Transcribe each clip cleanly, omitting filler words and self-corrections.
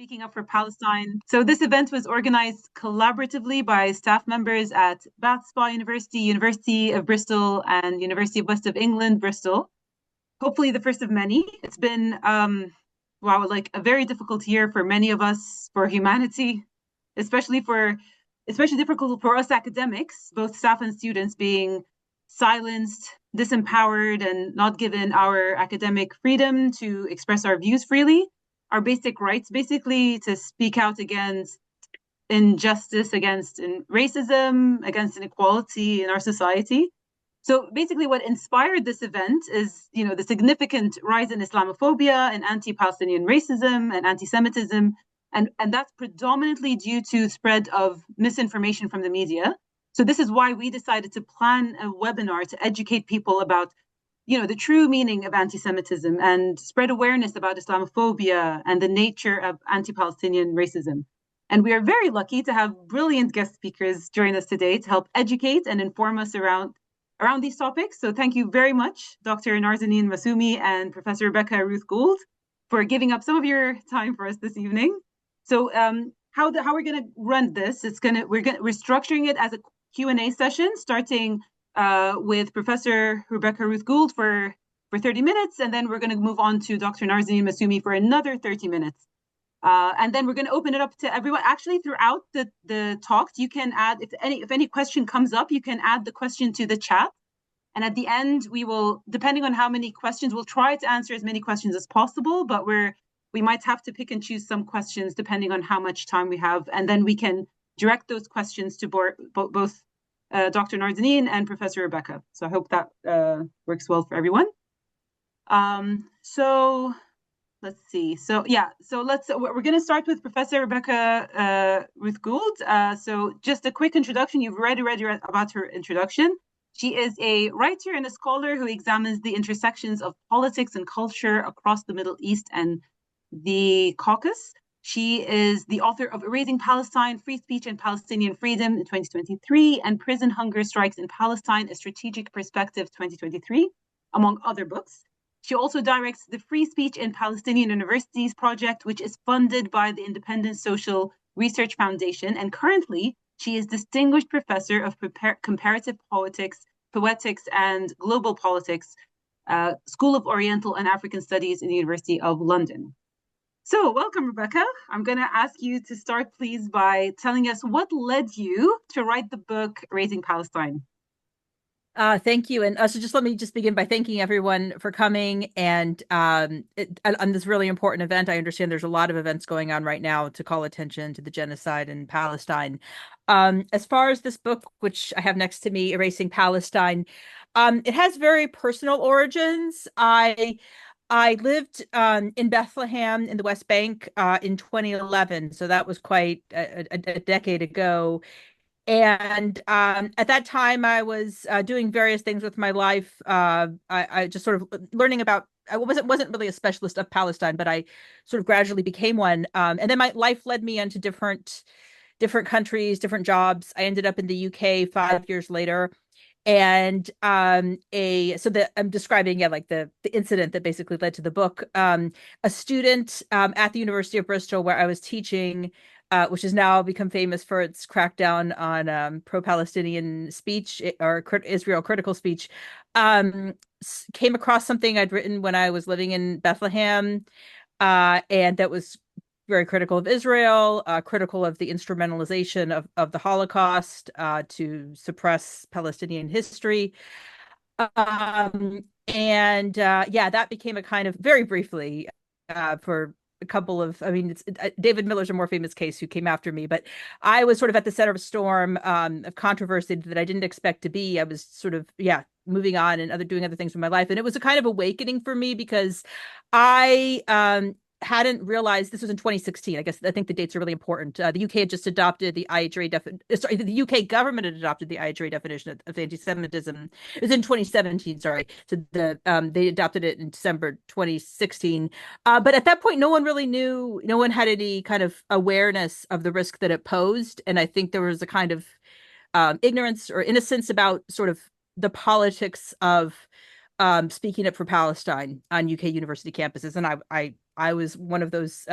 speaking up for Palestine. So this event was organized collaboratively by staff members at Bath Spa University, University of Bristol, and University of West of England, Bristol. Hopefully the first of many. It's been, wow, like a very difficult year for many of us, for humanity, especially difficult for us academics, both staff and students being silenced, disempowered, and not given our academic freedom to express our views freely. Our basic rights, basically, to speak out against injustice, against racism, against inequality in our society. So basically what inspired this event is, the significant rise in Islamophobia and anti-Palestinian racism and antisemitism. And that's predominantly due to spread of misinformation from the media. So this is why we decided to plan a webinar to educate people about the true meaning of anti-Semitism and spread awareness about Islamophobia and the nature of anti-Palestinian racism. And we are very lucky to have brilliant guest speakers join us today to help educate and inform us around these topics. So thank you very much, Dr. Narzanin Massoumi and Professor Rebecca Ruth Gould, for giving up some of your time for us this evening. So how we're going to run this? We're structuring it as a Q&A session, starting with Professor Rebecca Ruth Gould for 30 minutes, and then we're going to move on to Dr. Narzanin Massoumi for another 30 minutes. And then we're going to open it up to everyone. Actually, throughout the talks, you can add, if any question comes up, you can add the question to the chat. And at the end, we will, depending on how many questions, we'll try to answer as many questions as possible, but we might have to pick and choose some questions depending on how much time we have. And then we can direct those questions to both Dr. Narzanin and Professor Rebecca. So I hope that works well for everyone. So let's see. So we're going to start with Professor Rebecca Ruth Gould. So just a quick introduction. You've already read about her introduction. She is a writer and a scholar who examines the intersections of politics and culture across the Middle East and the Caucasus. She is the author of Erasing Palestine, Free Speech and Palestinian Freedom in 2023, and Prison Hunger Strikes in Palestine, A Strategic Perspective 2023, among other books. She also directs the Free Speech in Palestinian Universities project, which is funded by the Independent Social Research Foundation. And currently, she is Distinguished Professor of Comparative Poetics and Global Politics, School of Oriental and African Studies in the University of London. So welcome, Rebecca. I'm going to ask you to start, please, by telling us what led you to write the book, Erasing Palestine. Thank you. And so let me begin by thanking everyone for coming and on this really important event. I understand there's a lot of events going on right now to call attention to the genocide in Palestine. As far as this book, which I have next to me, Erasing Palestine, it has very personal origins. I lived in Bethlehem in the West Bank in 2011, so that was quite a decade ago. And at that time, I was doing various things with my life. I just sort of learning about. I wasn't really a specialist of Palestine, but I sort of gradually became one. And then my life led me into different countries, different jobs. I ended up in the UK 5 years later. And I'm describing the incident that basically led to the book. A student at the University of Bristol where I was teaching, which has now become famous for its crackdown on pro-Palestinian speech or Israel critical speech, came across something I'd written when I was living in Bethlehem, and that was very critical of Israel, critical of the instrumentalization of the Holocaust to suppress Palestinian history. That became a kind of, very briefly, for a couple of, David Miller's a more famous case who came after me, but I was sort of at the center of a storm of controversy that I didn't expect to be. I was sort of, moving on and doing other things with my life. And it was a kind of awakening for me because I hadn't realized this was in 2016. I think the dates are really important. The UK had just adopted the IHRA the UK government had adopted the IHRA definition of anti-Semitism. It was in 2017, sorry. So they adopted it in December 2016. But at that point, no one really knew, no one had any kind of awareness of the risk that it posed. And I think there was a kind of ignorance or innocence about sort of the politics of speaking up for Palestine on UK university campuses. And I was one of those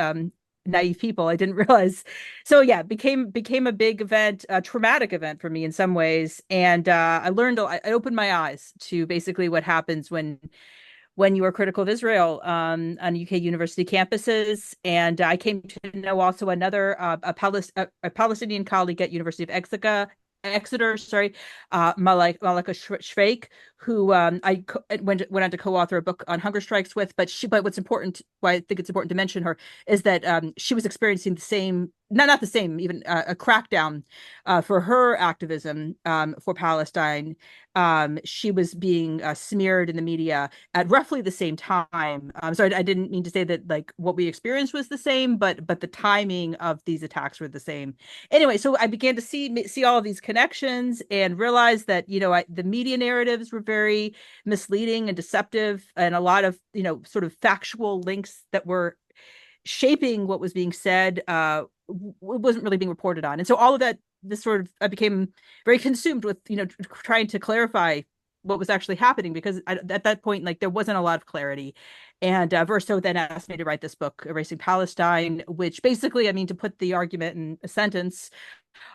naive people. I didn't realize. So yeah, became a big event, a traumatic event for me in some ways. And I learned, I opened my eyes to basically what happens when you are critical of Israel on UK university campuses. And I came to know also another a Palestinian colleague at University of Exeter, sorry, Malika Shreik, who went on to co-author a book on hunger strikes with. But what's important, why I think it's important to mention her, is that she was experiencing the same, not the same, even a crackdown for her activism for Palestine. She was being smeared in the media at roughly the same time. So I didn't mean to say that like what we experienced was the same, but the timing of these attacks were the same. Anyway, so I began to see all of these connections and realize that the media narratives were very misleading and deceptive, and a lot of sort of factual links that were shaping what was being said wasn't really being reported on. And so all of that, this sort of I became very consumed with trying to clarify what was actually happening, because at that point, like, there wasn't a lot of clarity. And Verso then asked me to write this book, Erasing Palestine, which basically, I mean, to put the argument in a sentence,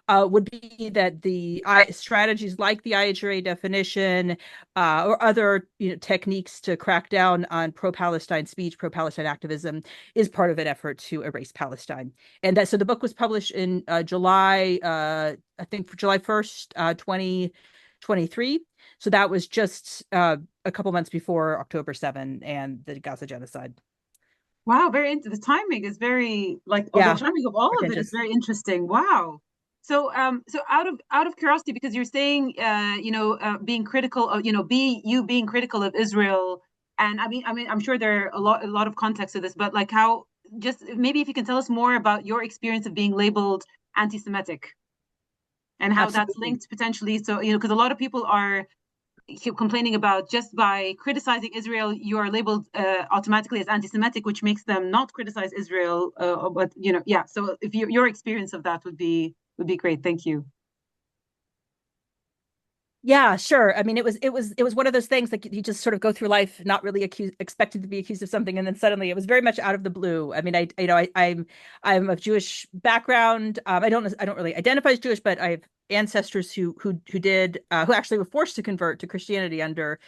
would be that the strategies like the IHRA definition or other techniques to crack down on pro-Palestine speech, pro-Palestine activism is part of an effort to erase Palestine. And that, so the book was published in July, I think for July 1st, 2023. So that was just a couple months before October 7 and the Gaza genocide. Wow, the timing is very like, oh, the Yeah, timing of all of it is pretentious. very interesting. Wow. So so out of curiosity, because you're saying being critical of being critical of Israel, and I mean I'm sure there are a lot of context to this, but like, how, just maybe if you can tell us more about your experience of being labeled anti-Semitic and how that's Absolutely. linked potentially. So because a lot of people are complaining about, just by criticizing Israel, you are labeled automatically as anti-Semitic, which makes them not criticize Israel. But yeah. So if your experience of that would be great. Thank you. Yeah, sure. I mean, it was one of those things that you just sort of go through life not really expected to be accused of something, and then suddenly it was very much out of the blue. I mean, I'm of Jewish background. I don't really identify as Jewish, but I have ancestors who actually were forced to convert to Christianity under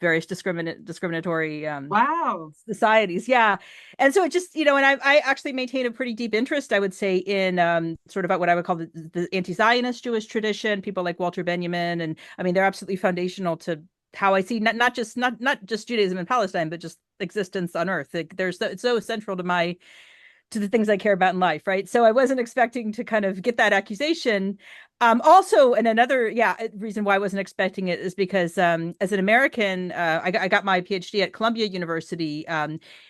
various discriminatory Wow. societies. Yeah. And so it just, and I actually maintain a pretty deep interest, I would say, in sort of what I would call the anti-Zionist Jewish tradition, people like Walter Benjamin. And I mean, they're absolutely foundational to how I see not just Judaism in Palestine, but just existence on earth. Like, it's so central to the things I care about in life, right? So I wasn't expecting to kind of get that accusation. Also, and another, reason why I wasn't expecting it is because as an American, I got my PhD at Columbia University.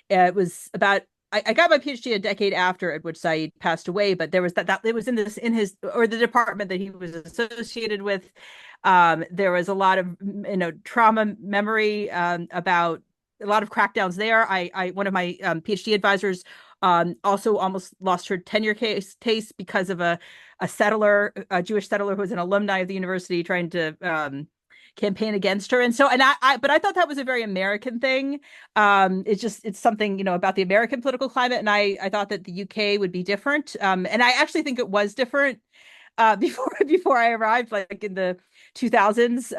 It was about I got my PhD a decade after Edward Said passed away, but there was that it was in his or the department that he was associated with. There was a lot of trauma memory about a lot of crackdowns there. I one of my PhD advisors also almost lost her tenure case because of a Jewish settler who was an alumni of the university trying to campaign against her. And so, but I thought that was a very American thing. It's something, about the American political climate. And I thought that the UK would be different. And I actually think it was different before I arrived, like in the 2000s.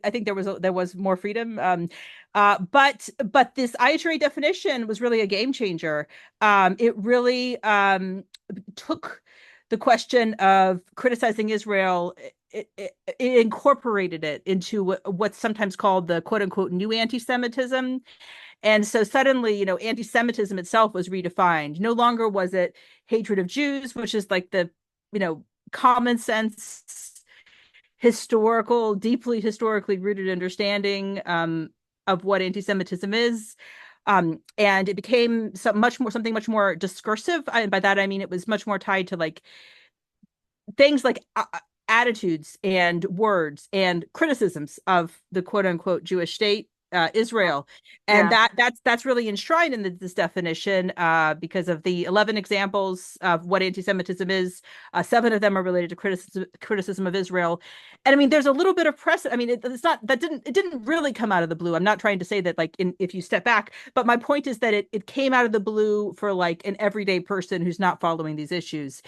I think there was more freedom. But this IHRA definition was really a game changer. It really took the question of criticizing Israel. It incorporated it into what's sometimes called the quote unquote new anti-Semitism. And so suddenly, anti-Semitism itself was redefined. No longer was it hatred of Jews, which is like the, common sense, deeply historically rooted understanding of what anti-Semitism is. And it became something much more discursive. And by that, I mean, it was much more tied to like things like attitudes and words and criticisms of the quote unquote Jewish state. Israel, and Yeah. that's really enshrined in this definition because of the 11 examples of what anti-Semitism is. 7 of them are related to criticism of Israel, and I mean, there's a little bit of precedent. I mean, it's not that it didn't really come out of the blue. I'm not trying to say that like if you step back, but my point is that it came out of the blue for like an everyday person who's not following these issues.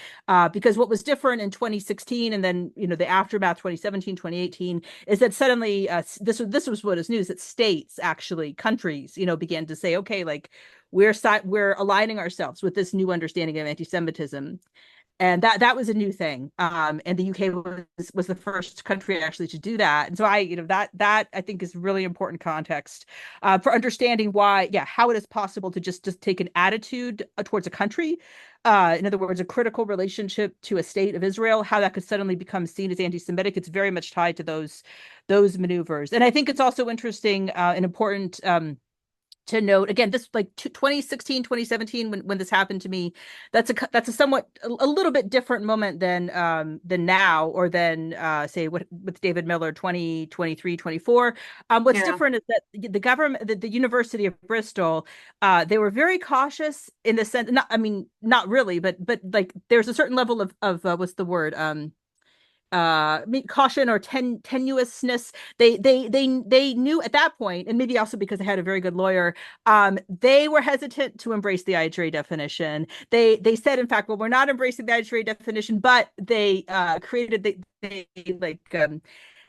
Because what was different in 2016 and then the aftermath 2017, 2018 is that suddenly this was what is news that states actually countries began to say, okay, like we're aligning ourselves with this new understanding of anti-Semitism, and that was a new thing. And the UK was the first country actually to do that. And so that I think is really important context for understanding why, yeah, how it is possible to just take an attitude towards a country. In other words, a critical relationship to a state of Israel, how that could suddenly become seen as anti-Semitic. It's very much tied to those maneuvers. And I think it's also interesting and important to note again, this like 2016 2017 when this happened to me, that's a somewhat a little bit different moment than now, or than say with David Miller 2023 24. What's Yeah. different is that the government, the University of Bristol, they were very cautious in the sense, not, I mean, not really, but like there's a certain level of what's the word, caution or tenuousness. They knew at that point, and maybe also because they had a very good lawyer, they were hesitant to embrace the IHRA definition. They said, in fact, well, we're not embracing the IHRA definition, but they they like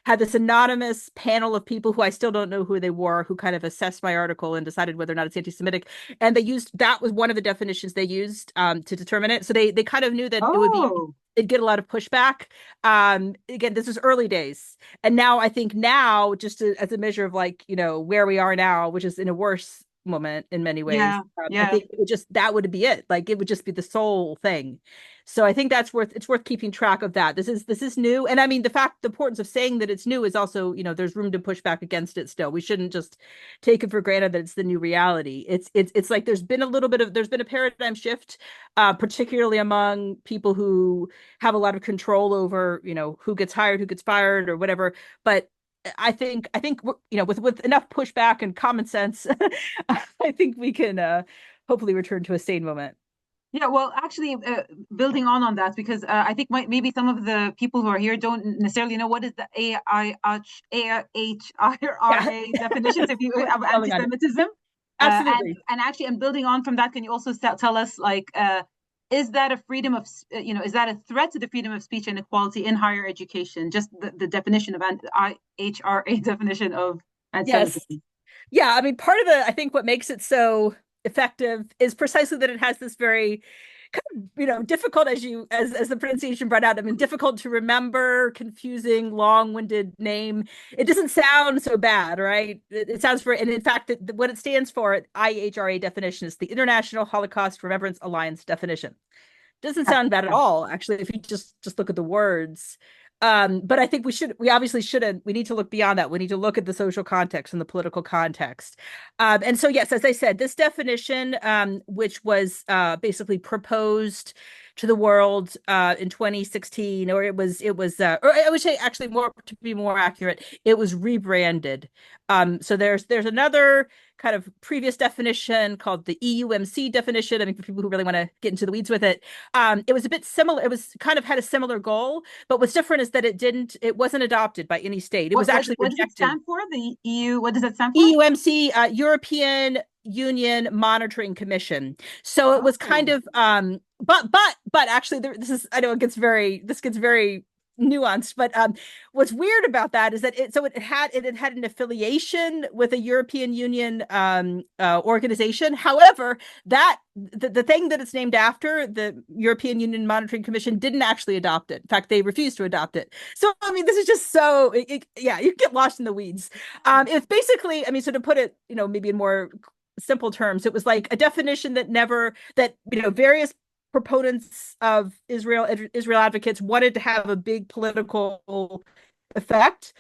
had this anonymous panel of people who I still don't know who they were, who kind of assessed my article and decided whether or not it's anti-Semitic. And they used, that was one of the definitions they used to determine it. So they kind of knew that Oh, it'd get a lot of pushback. Again, this is early days. And now I think just as a measure of like, where we are now, which is in a worse moment in many ways, yeah. I Yeah. think that would be it. Like it would just be the sole thing. So I think it's worth keeping track of that. This is new. And I mean, the importance of saying that it's new is also, there's room to push back against it still. We shouldn't just take it for granted that it's the new reality. It's like there's been a paradigm shift, particularly among people who have a lot of control over, who gets hired, who gets fired, or whatever. But I think with enough pushback and common sense, I think we can hopefully return to a sane moment. Yeah, well, actually, building on that, because I think maybe some of the people who are here don't necessarily know what is the Yeah, AHRA definitions if you of building on it. anti-Semitism. Absolutely. And actually, and building on from that, can you also tell us, like, is that a freedom of, is that a threat to the freedom of speech and equality in higher education? Just the definition of IHRA definition of Yes. anti-Semitism. Yeah, I mean, I think what makes it so effective is precisely that it has this very kind of, difficult, as the pronunciation brought out. I mean, difficult to remember, confusing, long-winded name. It doesn't sound so bad, right? It sounds very, and in fact, what it stands for, IHRA definition, is the International Holocaust Remembrance Alliance definition. Doesn't sound bad at all, actually, if you just look at the words. But I think we obviously shouldn't. We need to look beyond that. We need to look at the social context and the political context. And so, yes, as I said, this definition, which was basically proposed to the world in 2016, or or I would say actually, more to be more accurate, it was rebranded. So there's another kind of previous definition called the EUMC definition. I mean, for people who really want to get into the weeds with it, it was a bit similar. It was kind of had a similar goal, but what's different is that it wasn't adopted by any state. It was actually What does it rejected. stand for? The EU, what does that stand for? EUMC, European Union Monitoring Commission. So it was kind Oh, of, but actually, I know this gets very nuanced, but what's weird about that is that it had an affiliation with a European Union organization. However, the thing that it's named after, the European Union Monitoring Commission, didn't actually adopt it. In fact, they refused to adopt it. So I mean, this is just yeah, you get lost in the weeds. It's basically, I mean, so to put it, maybe in more simple terms, it was like a definition that various proponents of Israel advocates wanted to have a big political effect,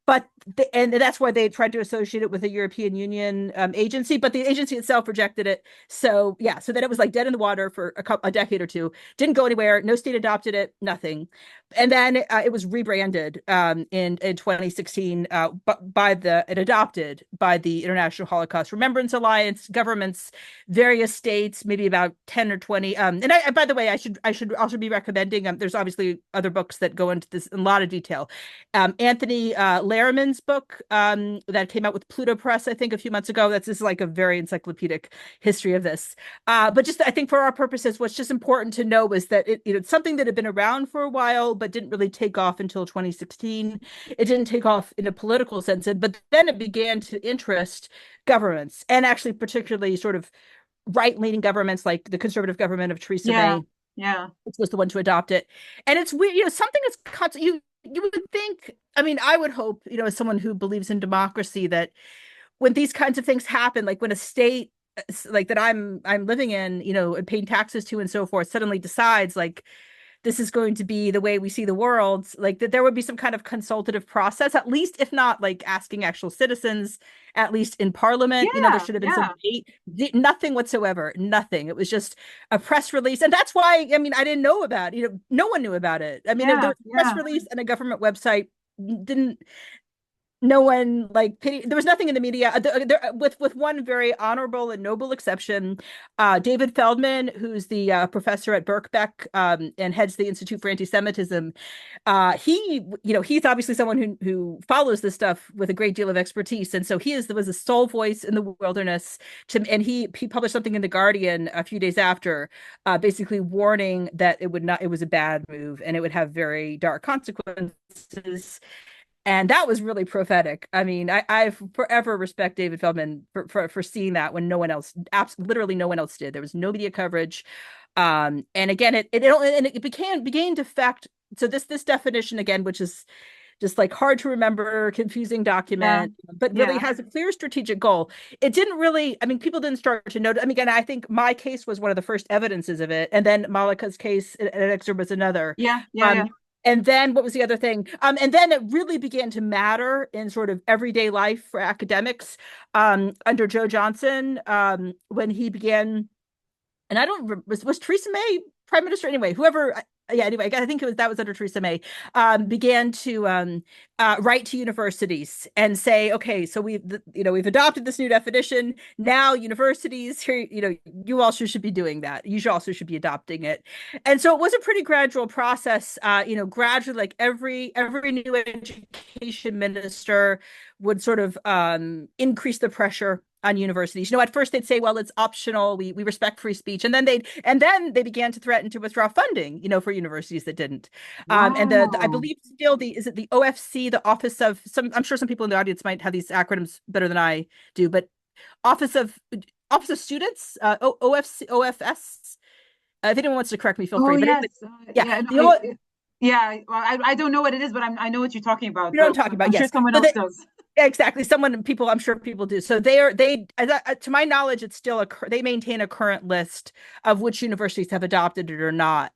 but and that's why they tried to associate it with a European Union agency, but the agency itself rejected it. So yeah, so then it was like dead in the water for a decade or two. Didn't go anywhere. No state adopted it. Nothing. And then it was rebranded in 2016 it adopted by the International Holocaust Remembrance Alliance, governments, various states, maybe about 10 or 20. And by the way, I should also be recommending. There's obviously other books that go into this in a lot of detail. Anthony Lehrman's book that came out with Pluto Press, I think, a few months ago. This is like a very encyclopedic history of this. But just I think for our purposes, what's just important to know was that it's something that had been around for a while, but didn't really take off until 2016. It didn't take off in a political sense, but then it began to interest governments, and actually particularly sort of right-leaning governments like the conservative government of Theresa May. Yeah. Which was the one to adopt it. And it's weird, something that's you would think, I mean, I would hope, as someone who believes in democracy, that when these kinds of things happen, like when a state like that I'm living in, and paying taxes to and so forth, suddenly decides like this is going to be the way we see the world, like that there would be some kind of consultative process, at least, if not like asking actual citizens, at least in parliament. There should have been some debate. Nothing whatsoever. Nothing. It was just a press release. And that's why, I mean, I didn't know about it. No one knew about it. I mean, there was a press release and a government website. Didn't No one like pity. There was nothing in the media with one very honorable and noble exception. David Feldman, who's the professor at Birkbeck and heads the Institute for Anti-Semitism. He's obviously someone who follows this stuff with a great deal of expertise, and so was a sole voice in the wilderness. And he published something in the Guardian a few days after, basically warning that it was a bad move and it would have very dark consequences. And that was really prophetic. I mean, I forever respect David Feldman for seeing that when no one else, literally no one else did. There was no media coverage. And again, it began to affect. So this definition again, which is just like hard to remember, confusing document, but really has a clear strategic goal. It didn't really, I mean, people didn't start to notice. I mean, again, I think my case was one of the first evidences of it. And then Malika's case at Exeter was another. And then what was the other thing? And then it really began to matter in sort of everyday life for academics under Joe Johnson when he began. And I don't was Theresa May prime minister anyway? Whoever. Anyway, I think that was under Theresa May, began to write to universities and say, okay, so we've adopted this new definition. Now universities here, you also should be doing that. You also should be adopting it. And so it was a pretty gradual process. Gradually, like every new education minister would sort of increase the pressure on universities. At first they'd say, well, it's optional. We respect free speech. And then they began to threaten to withdraw funding, for universities that didn't. And I believe still is it the OFC, the Office of I'm sure some people in the audience might have these acronyms better than I do, but Office of Students, OFS. If anyone wants to correct me, feel free. But well, I don't know what it is, but I know what you're talking about. You know what I'm talking about? I'm sure someone else does. Exactly. I'm sure people do. So to my knowledge, it's still they maintain a current list of which universities have adopted it or not.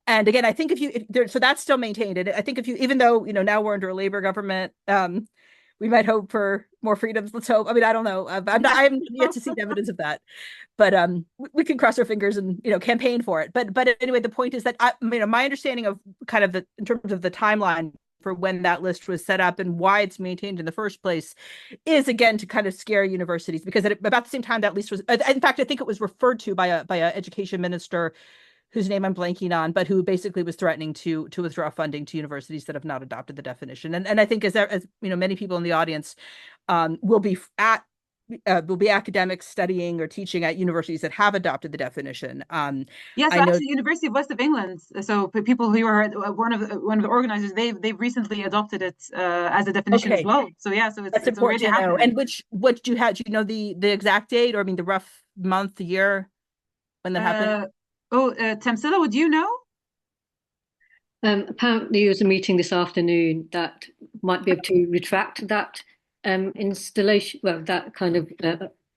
And again, I think so that's still maintained. And I think even though, now we're under a Labor government, we might hope for more freedoms. Let's hope. I mean, I don't know. I haven't yet to see evidence of that, but we can cross our fingers and campaign for it. But anyway, the point is that my understanding of kind of in terms of the timeline for when that list was set up and why it's maintained in the first place is again to kind of scare universities, because about the same time that list was, in fact, I think it was referred to by a education minister whose name I'm blanking on, but who basically was threatening to withdraw funding to universities that have not adopted the definition. And I think as many people in the audience will be academics studying or teaching at universities that have adopted the definition. Yes, actually, the University of West of England. So people who are one of the organizers, they've recently adopted it as a definition as well. So so it's important to know. And what do you have? Do you know the exact date, or the rough month, the year when that happened? Tamsila, would you know? Apparently, there was a meeting this afternoon that might be able to retract that installation, that kind of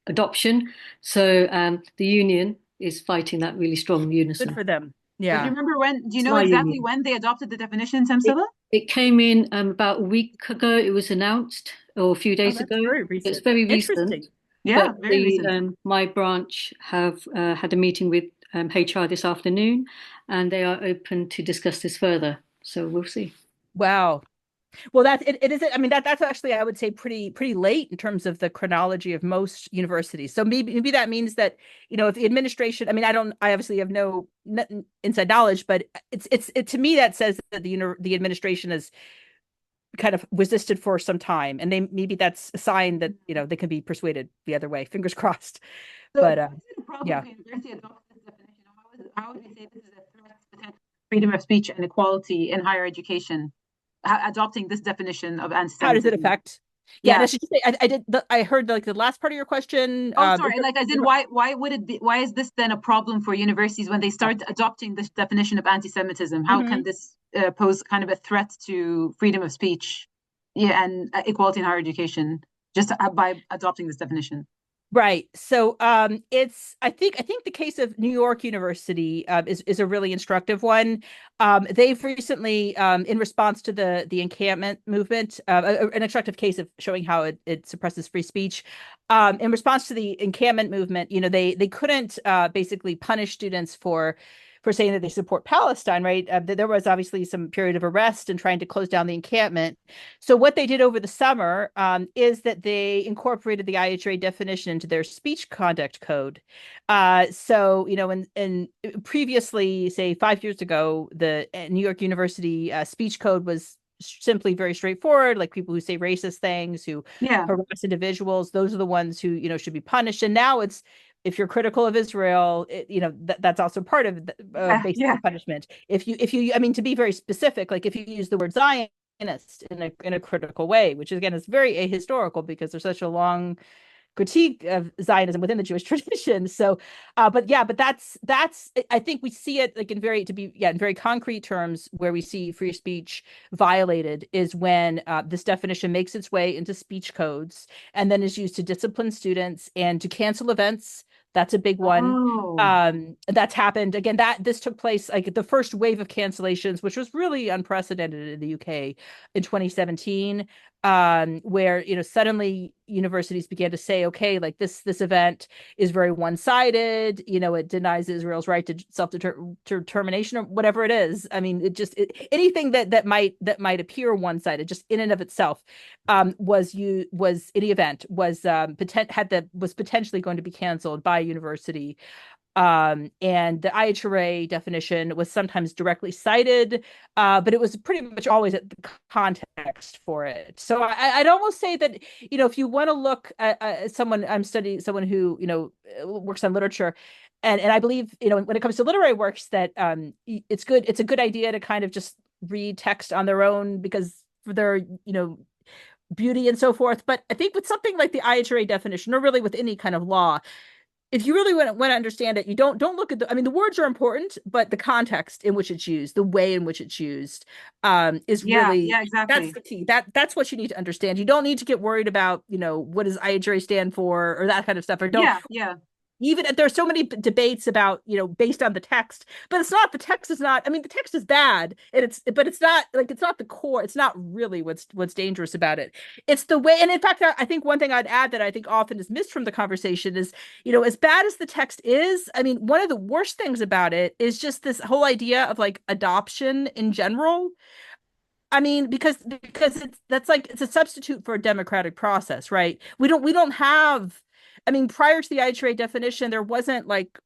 adoption. So the union is fighting that really strong unison. Good for them. Do you remember when? Do you know exactly when they adopted the definition, Samsila? It came in about a week ago. It was announced, or a few days ago. Very recent. It's very recent. Interesting. Yeah, very recent. My branch have had a meeting with HR this afternoon, and they are open to discuss this further. So we'll see. Wow. Well, it is. I mean, that's actually, I would say, pretty late in terms of the chronology of most universities. So maybe that means that, if the administration, I mean, I obviously have no inside knowledge, but it to me that says that the administration has kind of resisted for some time, and maybe that's a sign that they can be persuaded the other way. Fingers crossed. So but yeah. How would we say this is a threat to potential freedom of speech and equality in higher education? Adopting this definition of anti-Semitism. How does it affect? Yeah, and I should just say, I heard like the last part of your question. Oh, sorry. Like, as in, why would it be? Why is this then a problem for universities when they start adopting this definition of anti-Semitism? How can this pose kind of a threat to freedom of speech, and equality in higher education, just by adopting this definition? Right. So I think the case of New York University is a really instructive one. They've recently, in response to the encampment movement, an instructive case of showing how it suppresses free speech. In response to the encampment movement, they couldn't basically punish students for saying that they support Palestine, right? There was obviously some period of arrest and trying to close down the encampment. So what they did over the summer is that they incorporated the IHRA definition into their speech conduct code. So, and previously, say 5 years ago, the New York University speech code was simply very straightforward, like people who say racist things, who harass individuals, those are the ones who, should be punished. And now it's, if you're critical of Israel, that's also part of the basic punishment. If you, I mean, to be very specific, like if you use the word Zionist in a critical way, which again is very ahistorical because there's such a long critique of Zionism within the Jewish tradition. So, but that's I think we see it like in very concrete terms where we see free speech violated is when this definition makes its way into speech codes and then is used to discipline students and to cancel events. That's a big one. That's happened again. This took place like the first wave of cancellations, which was really unprecedented in the UK in 2017, where suddenly universities began to say, okay, like this event is very one-sided. It denies Israel's right to self-determination or whatever it is. I mean, anything that might appear one-sided, just in and of itself, was any event was potentially going to be canceled by a university. And the IHRA definition was sometimes directly cited, but it was pretty much always at the context for it. So I'd almost say that, if you want to look at someone who, works on literature, and I believe, when it comes to literary works, that it's a good idea to kind of just read text on their own because for their, beauty and so forth. But I think with something like the IHRA definition, or really with any kind of law, if you really want to understand it, you don't look at the words are important, but the context in which it's used, the way in which it's used, is really, exactly. That's the key. That's what you need to understand. You don't need to get worried about, what does IHRA stand for or that kind of stuff. Or don't. Even there's so many debates about, based on the text, but it's not, the text is not, the text is bad and it's not the core. It's not really what's dangerous about it. It's the way. And in fact, I think one thing I'd add that I think often is missed from the conversation is, as bad as the text is, one of the worst things about it is just this whole idea of like adoption in general. Because it's a substitute for a democratic process, right? We don't have, prior to the IHRA definition, there wasn't like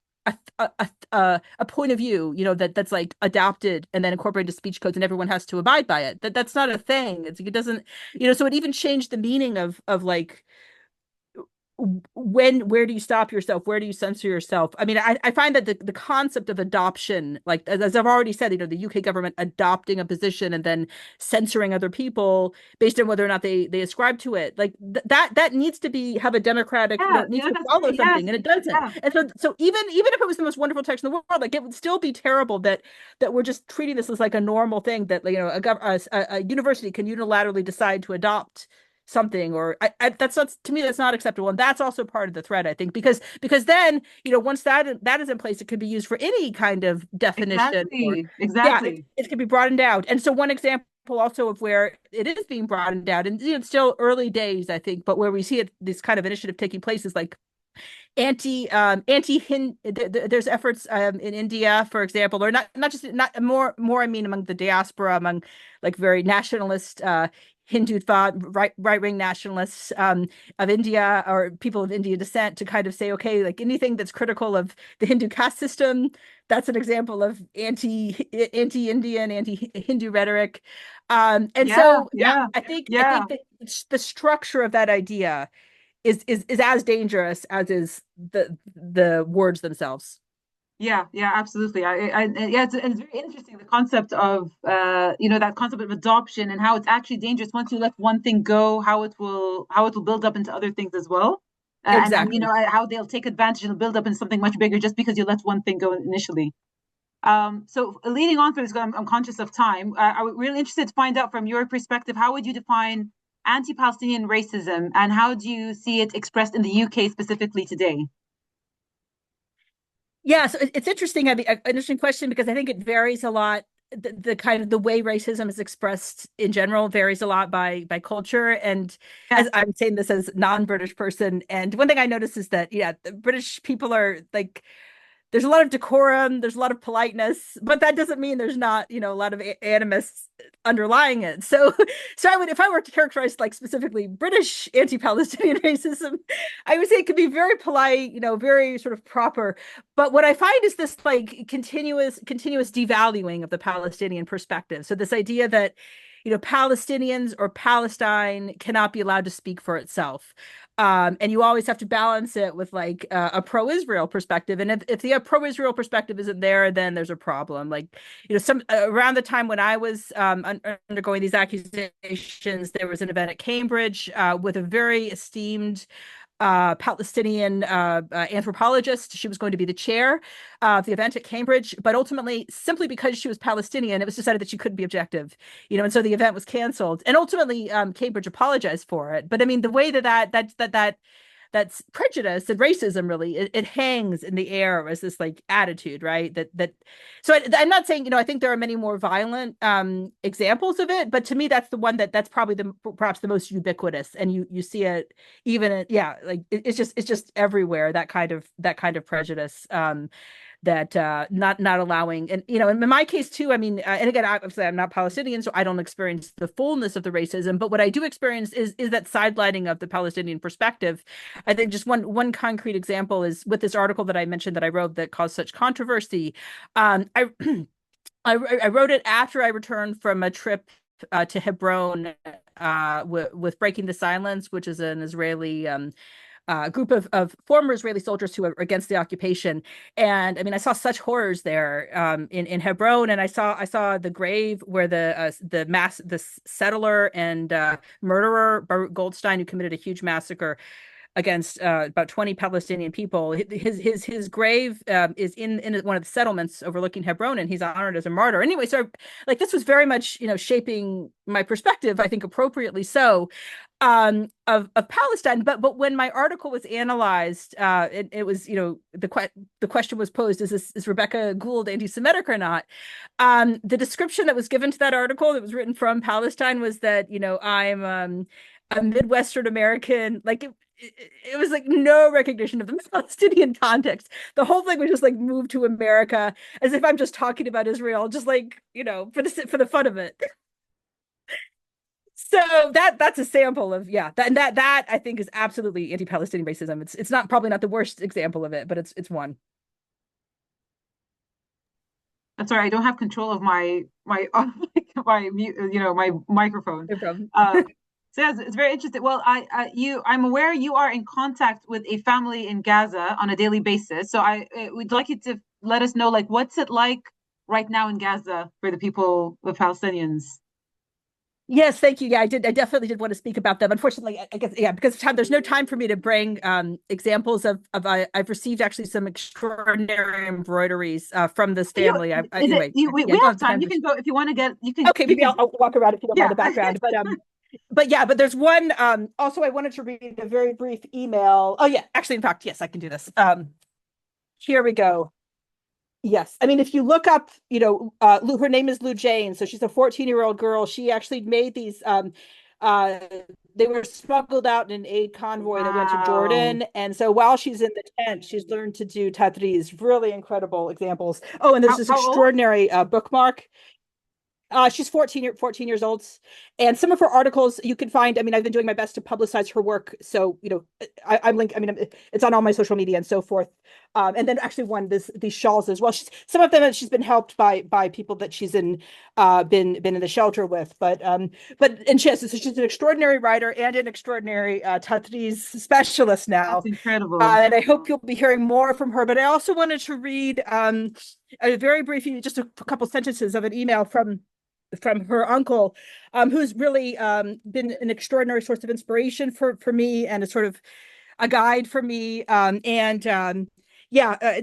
a point of view, that's like adopted and then incorporated to speech codes and everyone has to abide by it. That's not a thing. It doesn't, so it even changed the meaning of like, where do you stop yourself? Where do you censor yourself? I find that the concept of adoption, like as I've already said, the UK government adopting a position and then censoring other people based on whether or not they ascribe to it, like that needs to have a democratic, needs to follow something, and it doesn't. And so even if it was the most wonderful text in the world, like it would still be terrible that we're just treating this as like a normal thing that a university can unilaterally decide to adopt something, or that's not, to me, that's not acceptable. And that's also part of the threat, I think, because then, once that is in place, it could be used for any kind of definition, or yeah, Exactly. it could be broadened out. And so one example also of where it is being broadened out, and it's still early days, I think, but where we see this kind of initiative taking place is like there's efforts in India, for example, or not just not more I mean among the diaspora, among like very nationalist Hindu thought, right-wing nationalists of India, or people of Indian descent, to kind of say, okay, like anything that's critical of the Hindu caste system, that's an example of anti-Indian, anti-Hindu rhetoric. And so I think that the structure of that idea is as dangerous as is the words themselves. Yeah, absolutely. Yeah, it's very interesting, the concept of that concept of adoption, and how it's actually dangerous once you let one thing go, how it will build up into other things as well. Exactly. And how they'll take advantage and build up into something much bigger just because you let one thing go initially. So leading on from this, I'm conscious of time. I'm really interested to find out from your perspective, how would you define anti-Palestinian racism, and how do you see it expressed in the UK specifically today? Yeah, so it's interesting. I mean, an interesting question, because I think it varies a lot. The kind of the way racism is expressed in general varies a lot by culture. And as I'm saying this as non-British person, and one thing I notice is that the British people are like, there's a lot of decorum, there's a lot of politeness, but that doesn't mean there's not, a lot of animus underlying it. So I would, if I were to characterize like specifically British anti-Palestinian racism, I would say it could be very polite, very sort of proper. But what I find is this like continuous devaluing of the Palestinian perspective. So this idea that Palestinians or Palestine cannot be allowed to speak for itself. And you always have to balance it with like a pro-Israel perspective. And if the pro-Israel perspective isn't there, then there's a problem. Like, some around the time when I was undergoing these accusations, there was an event at Cambridge with a very esteemed Palestinian anthropologist. She was going to be the chair of the event at Cambridge, but ultimately, simply because she was Palestinian, it was decided that she couldn't be objective, and so the event was canceled. And ultimately, Cambridge apologized for it. But I mean, the way that's prejudice and racism, really, it hangs in the air as this like attitude, right? So I'm not saying, I think there are many more violent examples of it, but to me, that's the one that's probably perhaps the most ubiquitous. And you see it even like it's just everywhere, that kind of prejudice. That not allowing, and in my case too, I mean, and again, obviously I'm not Palestinian, so I don't experience the fullness of the racism, but what I do experience is that sidelining of the Palestinian perspective. I think just one concrete example is with this article that I mentioned that I wrote that caused such controversy. I wrote it after I returned from a trip to Hebron with Breaking the Silence, which is an Israeli group of former Israeli soldiers who are against the occupation. And I mean, I saw such horrors there in Hebron, and I saw the grave where the settler and murderer Baruch Goldstein, who committed a huge massacre against about 20 Palestinian people. His grave is in one of the settlements overlooking Hebron, and he's honored as a martyr. Anyway, so like this was very much shaping my perspective, I think appropriately so, of Palestine. But when my article was analyzed, it was the question was posed: is Rebecca Gould anti-Semitic or not? The description that was given to that article that was written from Palestine was that I'm a Midwestern American. Like it was like no recognition of the Palestinian context. The whole thing was just like moved to America as if I'm just talking about Israel, just like for the fun of it. So that's a sample of that I think is absolutely anti-Palestinian racism. It's not probably not the worst example of it, but it's one. I'm sorry, I don't have control of my my microphone. No problem. So yeah, it's very interesting. Well, I'm aware you are in contact with a family in Gaza on a daily basis. So I would like you to let us know, like, what's it like right now in Gaza for the people, the Palestinians? Yes, thank you. Yeah, I definitely did want to speak about them. Unfortunately, I guess, because of time, there's no time for me to bring examples of I've received actually some extraordinary embroideries from this family. We have time. You can go if you want to get. You can. Okay, maybe I'll walk around if you don't mind the background. But But yeah, but there's one, also I wanted to read a very brief email. Oh yeah, actually, in fact, yes, I can do this. Here we go. Yes. I mean, if you look up, her name is Lou Jane. So she's a 14-year-old girl. She actually made these, uh, they were smuggled out in an aid convoy that went to Wow. Jordan. And so while she's in the tent, she's learned to do tatriz, really incredible examples. Oh, and there's this How old? extraordinary bookmark. She's 14 years old. And some of her articles you can find. I mean, I've been doing my best to publicize her work. So, I'm linked. I mean, it's on all my social media and so forth. And then actually these shawls as well. Some of them she's been helped by people that she's been in the shelter with. And she's an extraordinary writer and an extraordinary tatriz specialist That's now. incredible. And I hope you'll be hearing more from her. But I also wanted to read a very briefly, just a couple sentences of an email from her uncle, who's really been an extraordinary source of inspiration for me and a sort of a guide for me. I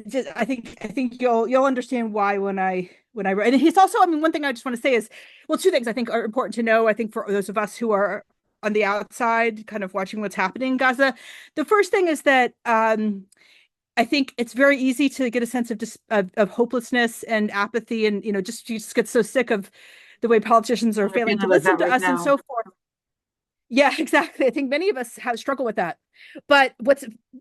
think you'll understand why when I write. And he's also, I mean, one thing I just want to say is, well, two things I think are important to know. I think for those of us who are on the outside, kind of watching what's happening in Gaza, the first thing is that I think it's very easy to get a sense of hopelessness and apathy, and you just get so sick of the way politicians are We're failing to feeling like listen that to right us and now. so forth. Yeah, exactly. I think many of us have struggled with that. But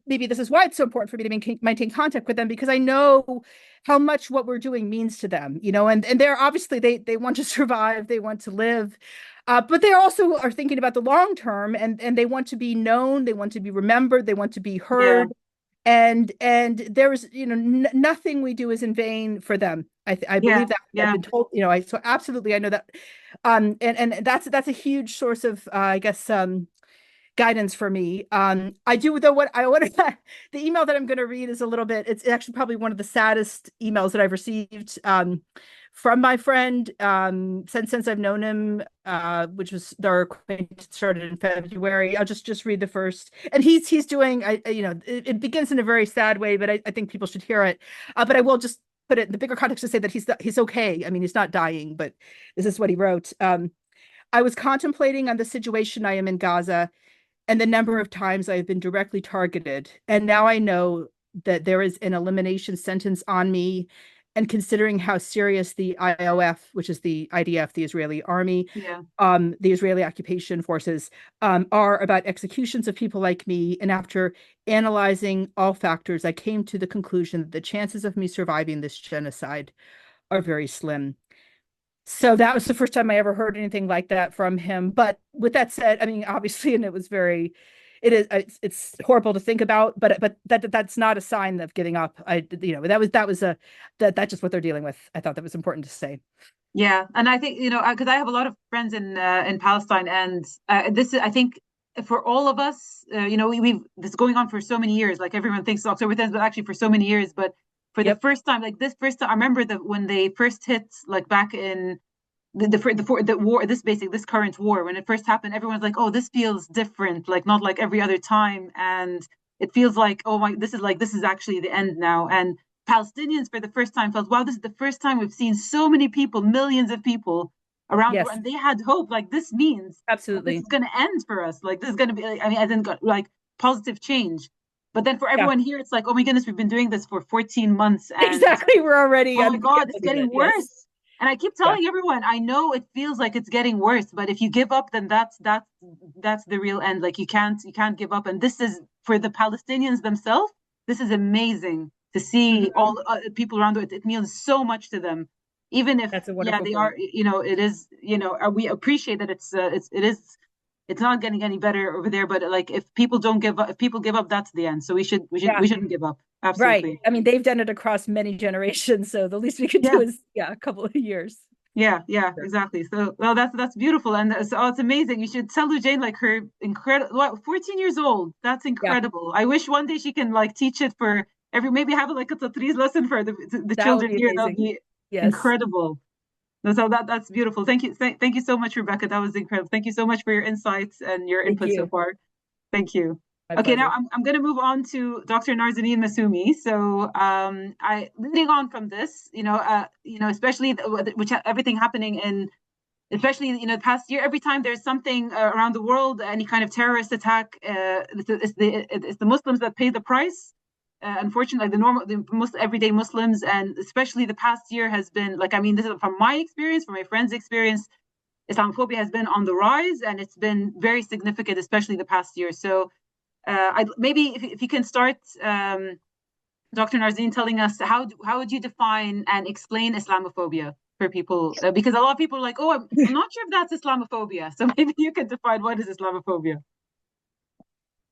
maybe this is why it's so important for me to maintain contact with them, because I know how much what we're doing means to them, and they're obviously they want to survive, they want to live. But they also are thinking about the long term, and they want to be known, they want to be remembered, they want to be Yeah, heard. And there is, nothing we do is in vain for them. I yeah, believe that. I've yeah. been told, so absolutely I know that. And that's a huge source of I guess guidance for me. I do, though, what I want to the email that I'm going to read is a little bit, it's actually probably one of the saddest emails that I've received from my friend since I've known him, which was their acquaintance started in February. I'll just read the first. And he's doing, it begins in a very sad way, but I think people should hear it. But I will just put it in the bigger context to say that he's okay. I mean, he's not dying, but this is what he wrote. I was contemplating on the situation I am in Gaza and the number of times I have been directly targeted. And now I know that there is an elimination sentence on me. And considering how serious the IOF, which is the IDF, the Israeli army, Yeah. the Israeli occupation forces, are about executions of people like me. And after analyzing all factors, I came to the conclusion that the chances of me surviving this genocide are very slim. So that was the first time I ever heard anything like that from him. But with that said, I mean, obviously, and it's horrible to think about, but that's not a sign of giving up. That's just what they're dealing with. I thought that was important to say. Yeah, and I think because I have a lot of friends in Palestine, and this is, I think, for all of us, we've this is going on for so many years. Like everyone thinks October 10th, but actually for so many years. But for the Yep. first time, like this first time, I remember that when they first hit, like back in the war, this current war, when it first happened, everyone's like, oh, this feels different, like not like every other time, and it feels like, oh my, this is actually the end now. And Palestinians for the first time felt, wow, this is the first time we've seen so many people, millions of people around the world, Yes, and they had hope. Like this means that this absolutely. is going to end for us. Like this is going to be, like, I mean, I think like positive change. But then for Yeah, everyone here, it's like, oh my goodness, we've been doing this for 14 months, and exactly. We're already oh on my the God, end it's of getting it. Yes. worse. And I keep Yeah. telling everyone, I know it feels like it's getting worse, but if you give up, then that's the real end. Like you can't give up. And this is for the Palestinians themselves. This is amazing to see Mhm. all people around it. It means so much to them, even if That's a yeah wonderful they point. are. It is. We appreciate that it's not getting any better over there. But like if people don't give up, if people give up, that's the end. So we Yeah. shouldn't give up. Right. Absolutely. I mean, they've done it across many generations, so the least we could do Yeah. is, yeah, a couple of years. Yeah, Sure. exactly. So, well, that's beautiful, and so it's amazing. You should tell Jane like her incredible. What, 14 years old? That's Yeah, incredible. I wish one day she can like teach it for maybe have like a tatriz lesson for the that would children be here. That would amazing. be Yes. incredible. No, so that's beautiful. Thank you, thank you so much, Rebecca. That was incredible. Thank you so much for your insights and your Thank input so you. far. Thank you. My Okay, now pleasure. I'm going to move on to Dr. Narzanin Massoumi. So, I leading on from this, especially which everything happening especially, you know, the past year, every time there's something around the world, any kind of terrorist attack, it's the Muslims that pay the price. Unfortunately, the most everyday Muslims, and especially the past year has been like, I mean, this is from my experience, from my friends' experience, Islamophobia has been on the rise, and it's been very significant, especially the past year. So maybe if you can start, Dr. Narzanin, telling us how would you define and explain Islamophobia for people? Because a lot of people are like, oh, I'm not sure if that's Islamophobia. So maybe you can define what is Islamophobia.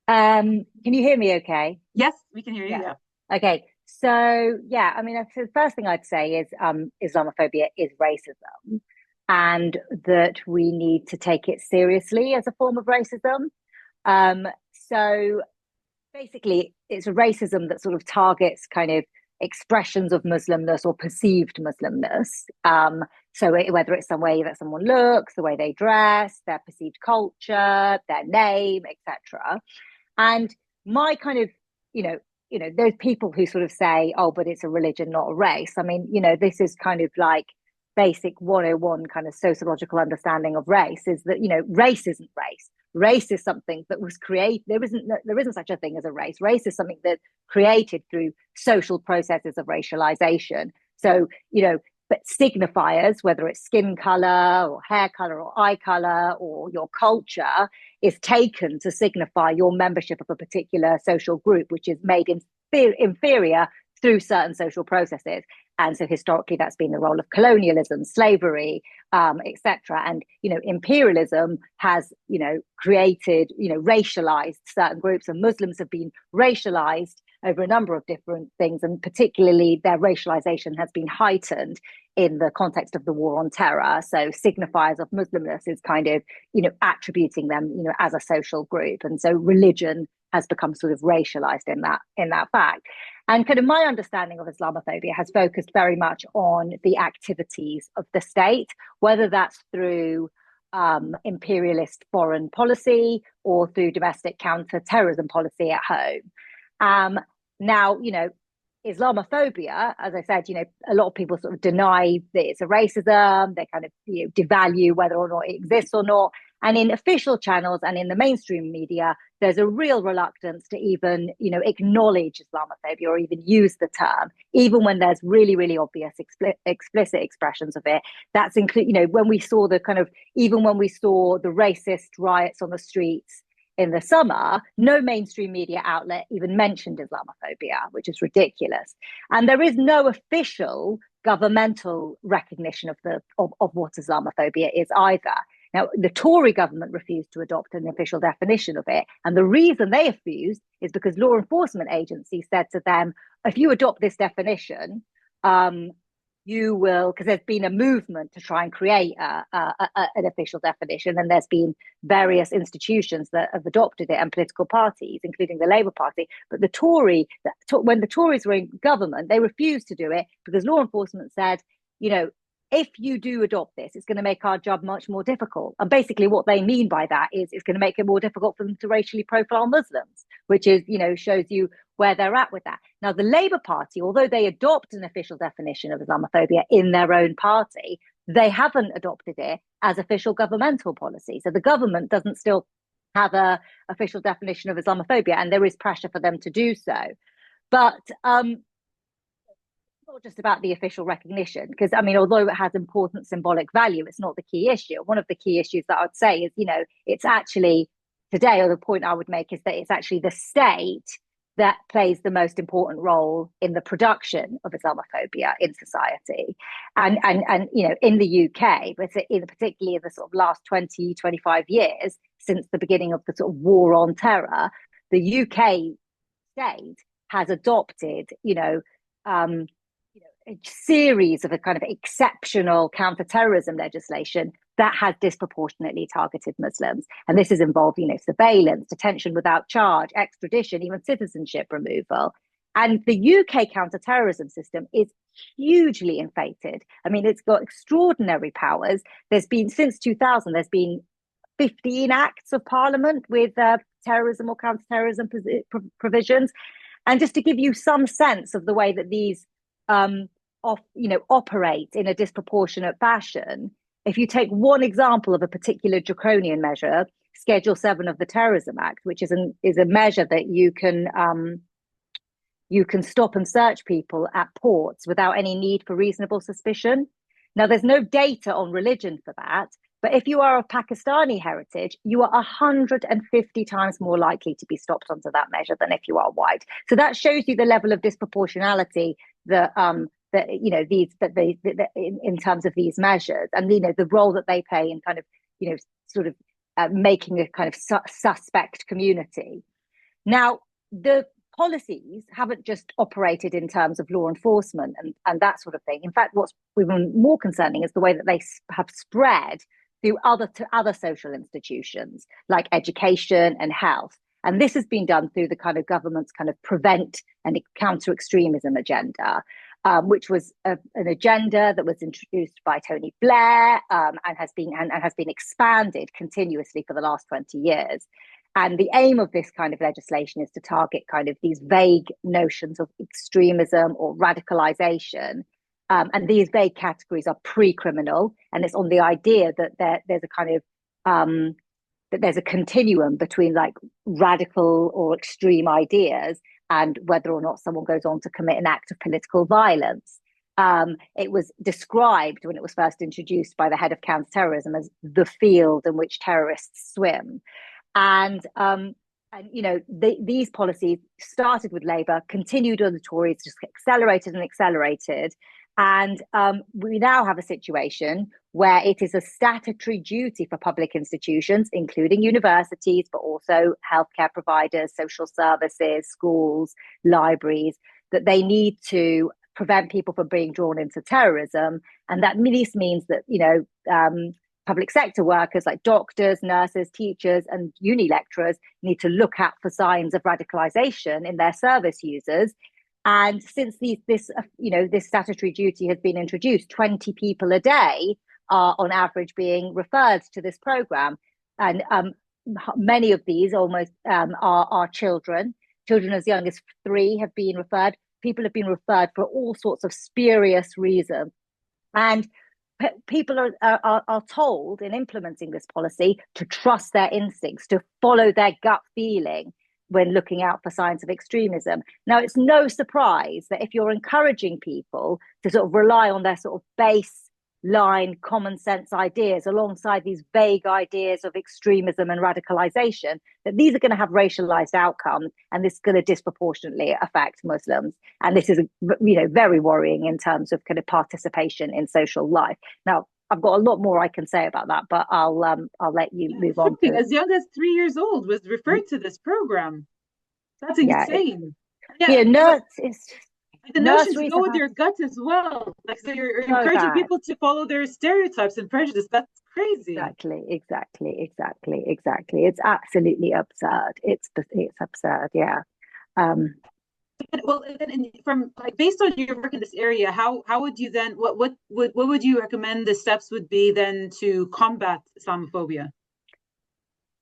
Can you hear me okay? Yes, we can hear you, yeah. Okay, so yeah, I mean, the first thing I'd say is Islamophobia is racism, and that we need to take it seriously as a form of racism. So basically, it's a racism that sort of targets kind of expressions of Muslimness or perceived Muslimness. So whether it's the way that someone looks, the way they dress, their perceived culture, their name, etc. And my kind of, you know, those people who sort of say, oh, but it's a religion, not a race. I mean, you know, this is kind of like basic 101 kind of sociological understanding of race, is that, you know, race isn't race. Race is something that was created. There isn't such a thing as a race. Race is something that's created through social processes of racialization. So, you know, but signifiers, whether it's skin color or hair color or eye color or your culture, is taken to signify your membership of a particular social group, which is made inferior through certain social processes. And so historically, that's been the role of colonialism, slavery, etc. And, you know, imperialism has, you know, created, you know, racialized certain groups, and Muslims have been racialized over a number of different things, and particularly their racialization has been heightened in the context of the war on terror. So signifiers of Muslimness is kind of, you know, attributing them, you know, as a social group. And so religion has become sort of racialized in that fact. And kind of my understanding of Islamophobia has focused very much on the activities of the state, whether that's through imperialist foreign policy or through domestic counter-terrorism policy at home. Now, you know, Islamophobia, as I said, you know, a lot of people sort of deny that it's a racism. They kind of, you know, devalue whether or not it exists or not. And in official channels and in the mainstream media, there's a real reluctance to even, you know, acknowledge Islamophobia or even use the term, even when there's really, really obvious explicit expressions of it. That's you know, when we saw the kind of, even when we saw the racist riots on the streets in the summer, no mainstream media outlet even mentioned Islamophobia, which is ridiculous. And there is no official governmental recognition of what Islamophobia is either. Now, the Tory government refused to adopt an official definition of it. And the reason they refused is because law enforcement agencies said to them, if you adopt this definition, you will, because there's been a movement to try and create an official definition, and there's been various institutions that have adopted it and political parties, including the Labour Party. But when the Tories were in government, they refused to do it because law enforcement said, you know, if you do adopt this, it's going to make our job much more difficult. And basically what they mean by that is it's going to make it more difficult for them to racially profile Muslims, which is, you know, shows you where they're at with that. Now, the Labour Party, although they adopt an official definition of Islamophobia in their own party, they haven't adopted it as official governmental policy. So the government doesn't still have an official definition of Islamophobia, and there is pressure for them to do so. But not just about the official recognition, because I mean, although it has important symbolic value, it's not the key issue. One of the key issues that I'd say is, you know, it's actually today, or the point I would make is that it's actually the state that plays the most important role in the production of Islamophobia in society. And you know, in the UK, but particularly in the sort of last 20, 25 years, since the beginning of the sort of war on terror, the UK state has adopted, you know, a series of a kind of exceptional counter-terrorism legislation that has disproportionately targeted Muslims. And this has involved, you know, surveillance, detention without charge, extradition, even citizenship removal. And the UK counter-terrorism system is hugely inflated. I mean, it's got extraordinary powers. There's been, since 2000, there's been 15 acts of parliament with terrorism or counter-terrorism provisions. And just to give you some sense of the way that these operate in a disproportionate fashion, if you take one example of a particular draconian measure, Schedule 7 of the Terrorism Act, which is a measure that you can stop and search people at ports without any need for reasonable suspicion. Now, there's no data on religion for that, but if you are of Pakistani heritage, you are 150 times more likely to be stopped under that measure than if you are white. So that shows you the level of disproportionality that in terms of these measures, and the role that they play in kind of making a kind of suspect community. Now, the policies haven't just operated in terms of law enforcement and that sort of thing. In fact, what's even more concerning is the way that they have spread through other social institutions like education and health. And this has been done through the kind of government's kind of prevent and counter extremism agenda, which was an agenda that was introduced by Tony Blair and has been expanded continuously for the last 20 years. And the aim of this kind of legislation is to target kind of these vague notions of extremism or radicalization. And these vague categories are pre-criminal, and it's on the idea that there's a kind of that there's a continuum between like radical or extreme ideas and whether or not someone goes on to commit an act of political violence. It was described when it was first introduced by the head of counterterrorism as the field in which terrorists swim. And these policies started with Labour, continued on the Tories, just accelerated. And we now have a situation where it is a statutory duty for public institutions, including universities, but also healthcare providers, social services, schools, libraries, that they need to prevent people from being drawn into terrorism. And this means that, public sector workers like doctors, nurses, teachers, and uni lecturers need to look out for signs of radicalization in their service users. And since this statutory duty has been introduced, 20 people a day are on average being referred to this program. And many of these almost are children. Children as young as 3 have been referred. People have been referred for all sorts of spurious reasons. And people are told in implementing this policy to trust their instincts, to follow their gut feeling when looking out for signs of extremism. Now, it's no surprise that if you're encouraging people to sort of rely on their sort of baseline common sense ideas alongside these vague ideas of extremism and radicalization, that these are going to have racialized outcomes, and this is going to disproportionately affect Muslims. And this is, very worrying in terms of kind of participation in social life. Now, I've got a lot more I can say about that, but I'll let you move on. As young as 3 years old was referred to this program. That's insane. The notion to go with your gut as well. Like, so you're encouraging people to follow their stereotypes and prejudice. That's crazy. Exactly. It's absolutely absurd. It's absurd. Yeah. Well, from based on your work in this area, how would you then what would you recommend the steps would be then to combat Islamophobia?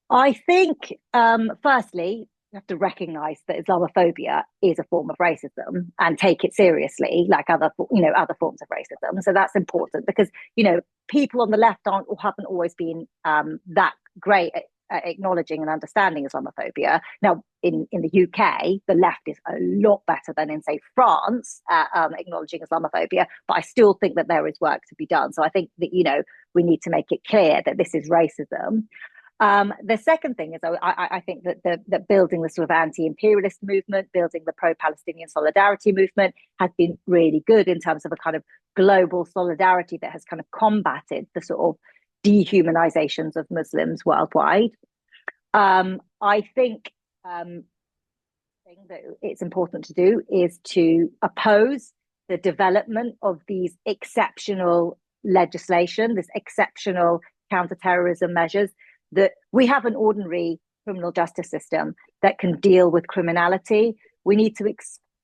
I think firstly, you have to recognize that Islamophobia is a form of racism and take it seriously, like other forms of racism. So that's important because people on the left haven't always been that great at acknowledging and understanding Islamophobia. Now, in the UK, the left is a lot better than in, say, France acknowledging Islamophobia, but I still think that there is work to be done. So I think that we need to make it clear that this is racism. The second thing is, I think that building the sort of anti-imperialist movement, building the pro-Palestinian solidarity movement has been really good in terms of a kind of global solidarity that has kind of combated the sort of dehumanizations of Muslims worldwide. I think the thing that it's important to do is to oppose the development of these exceptional legislation, this exceptional counterterrorism measures. That we have an ordinary criminal justice system that can deal with criminality. We need to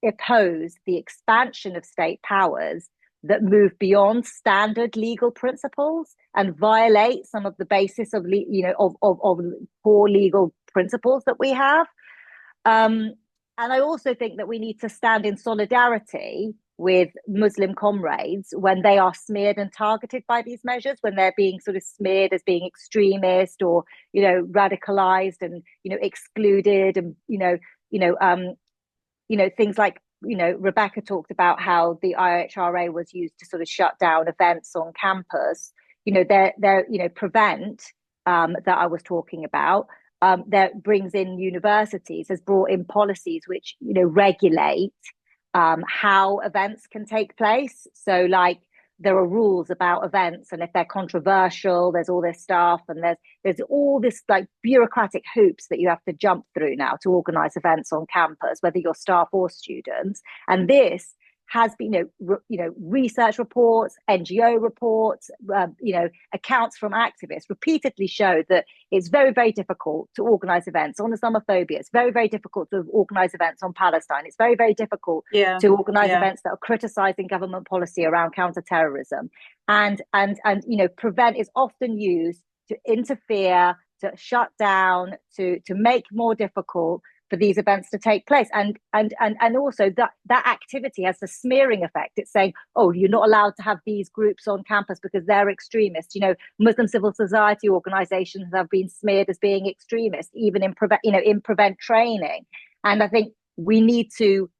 oppose the expansion of state powers that move beyond standard legal principles and violate some of the basis of core legal principles that we have. And I also think that we need to stand in solidarity with Muslim comrades when they are smeared and targeted by these measures, when they're being sort of smeared as being extremist or, radicalized and, excluded and, things like, Rebecca talked about how the IHRA was used to sort of shut down events on campus. Prevent that I was talking about, that brings in universities, has brought in policies which, regulate how events can take place. So like there are rules about events, and if they're controversial, there's all this stuff, and there's all this like bureaucratic hoops that you have to jump through now to organize events on campus, whether you're staff or students. And this has been, research reports, NGO reports, accounts from activists repeatedly show that it's very, very difficult to organize events on Islamophobia. It's very, very difficult to organize events on Palestine. It's very, very difficult to organize events that are criticizing government policy around counterterrorism. And prevent is often used to interfere, to shut down, to make more difficult for these events to take place. And also that activity has a smearing effect. It's saying, oh, you're not allowed to have these groups on campus because they're extremists. Muslim civil society organizations have been smeared as being extremist, even in prevent training. And I think we need to,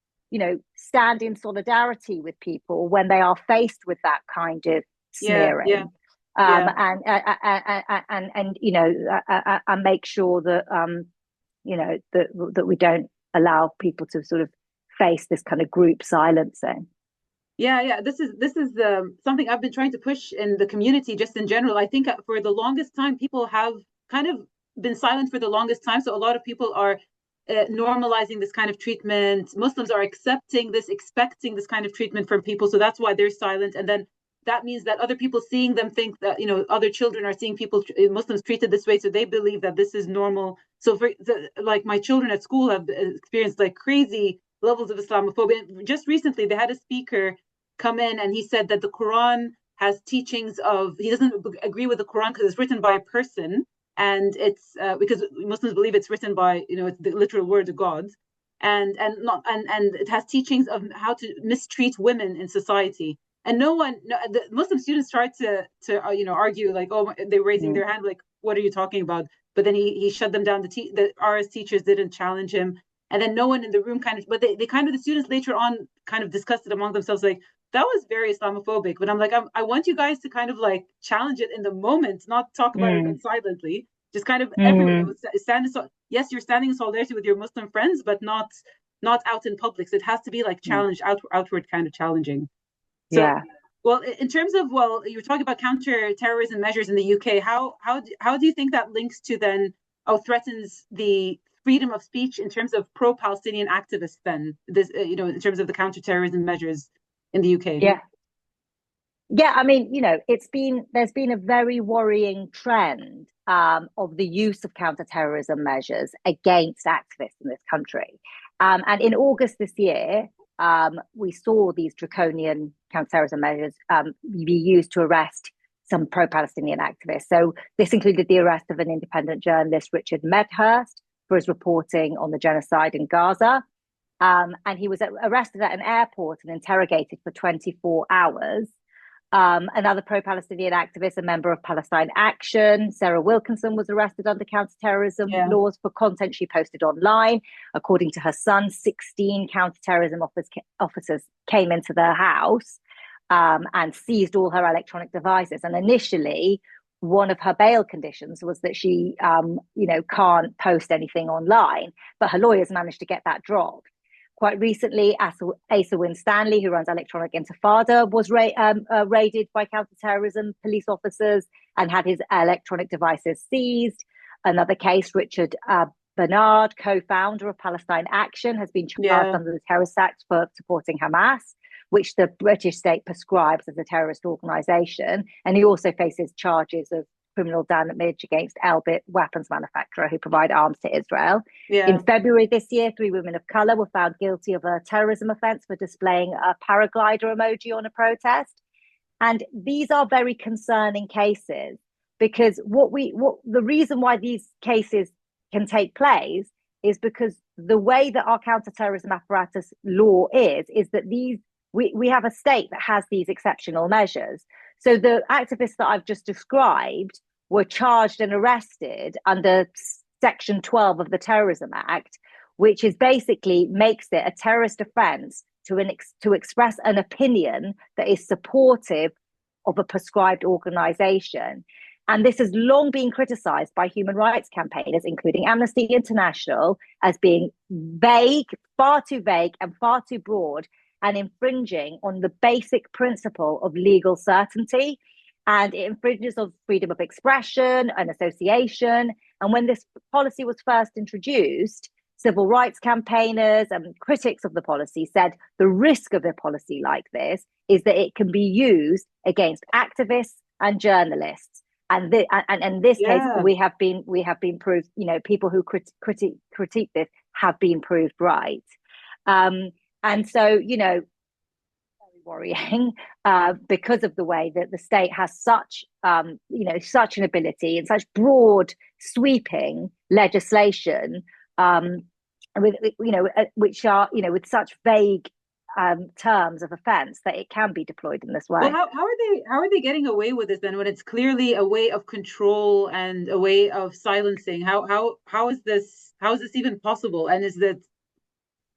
stand in solidarity with people when they are faced with that kind of smearing. And make sure that that we don't allow people to sort of face this kind of group silencing. This is something I've been trying to push in the community just in general. I think for the longest time people have kind of been silent for the longest time, so a lot of people are normalizing this kind of treatment. Muslims are expecting this kind of treatment from people, so that's why they're silent. And then that means that other people seeing them think that, other children are seeing Muslims treated this way, so they believe that this is normal. So like my children at school have experienced like crazy levels of Islamophobia. Just recently they had a speaker come in and he said that the Quran has teachings of, he doesn't agree with the Quran because it's written by a person, and it's because Muslims believe it's written by, it's the literal word of God, and it has teachings of how to mistreat women in society. And the Muslim students tried to argue, like, oh, they're raising their hand, like, what are you talking about? But then he shut them down. The RS teachers didn't challenge him, and then no one in the room the students later on kind of discussed it among themselves, like, that was very Islamophobic. But I'm like, I want you guys to kind of like challenge it in the moment, not talk about it silently. Just kind of everywhere. Yes, you're standing in solidarity with your Muslim friends, but not out in public. So it has to be like challenged, outward kind of challenging. So, well, in terms of, you were talking about counter-terrorism measures in the UK. How do you think that links to then, threatens the freedom of speech in terms of pro-Palestinian activists then, this, in terms of the counter-terrorism measures in the UK? Yeah, I mean, there's been a very worrying trend of the use of counter-terrorism measures against activists in this country. And in August this year, we saw these draconian counterterrorism measures be used to arrest some pro-Palestinian activists. So this included the arrest of an independent journalist, Richard Medhurst, for his reporting on the genocide in Gaza. And he was arrested at an airport and interrogated for 24 hours. Another pro-Palestinian activist, a member of Palestine Action, Sarah Wilkinson, was arrested under counterterrorism laws for content she posted online. According to her son, 16 counterterrorism officers came into their house and seized all her electronic devices. And initially, one of her bail conditions was that she, can't post anything online, but her lawyers managed to get that dropped. Quite recently, Asa Winstanley, who runs Electronic Intifada, was raided by counterterrorism police officers and had his electronic devices seized. Another case, Richard Bernard, co-founder of Palestine Action, has been charged under the Terrorist Act for supporting Hamas, which the British state prescribes as a terrorist organisation. And he also faces charges of criminal damage against Elbit weapons manufacturer who provide arms to Israel. In February this year, 3 women of colour were found guilty of a terrorism offence for displaying a paraglider emoji on a protest. And these are very concerning cases because the reason why these cases can take place is because the way that our counterterrorism apparatus law is that these we have a state that has these exceptional measures. So the activists that I've just described were charged and arrested under Section 12 of the Terrorism Act, which is basically makes it a terrorist offence to express an opinion that is supportive of a prescribed organisation. And this has long been criticised by human rights campaigners, including Amnesty International, as being vague, far too vague and far too broad, and infringing on the basic principle of legal certainty. And it infringes on freedom of expression and association. And when this policy was first introduced, civil rights campaigners and critics of the policy said the risk of a policy like this is that it can be used against activists and journalists. And in this case, we have been proved, people who critique this have been proved right. And so, very worrying because of the way that the state has such an ability and such broad, sweeping legislation, which are, with such vague terms of offence that it can be deployed in this way. Well, how are they getting away with this then, when it's clearly a way of control and a way of silencing? How is this even possible? And is that,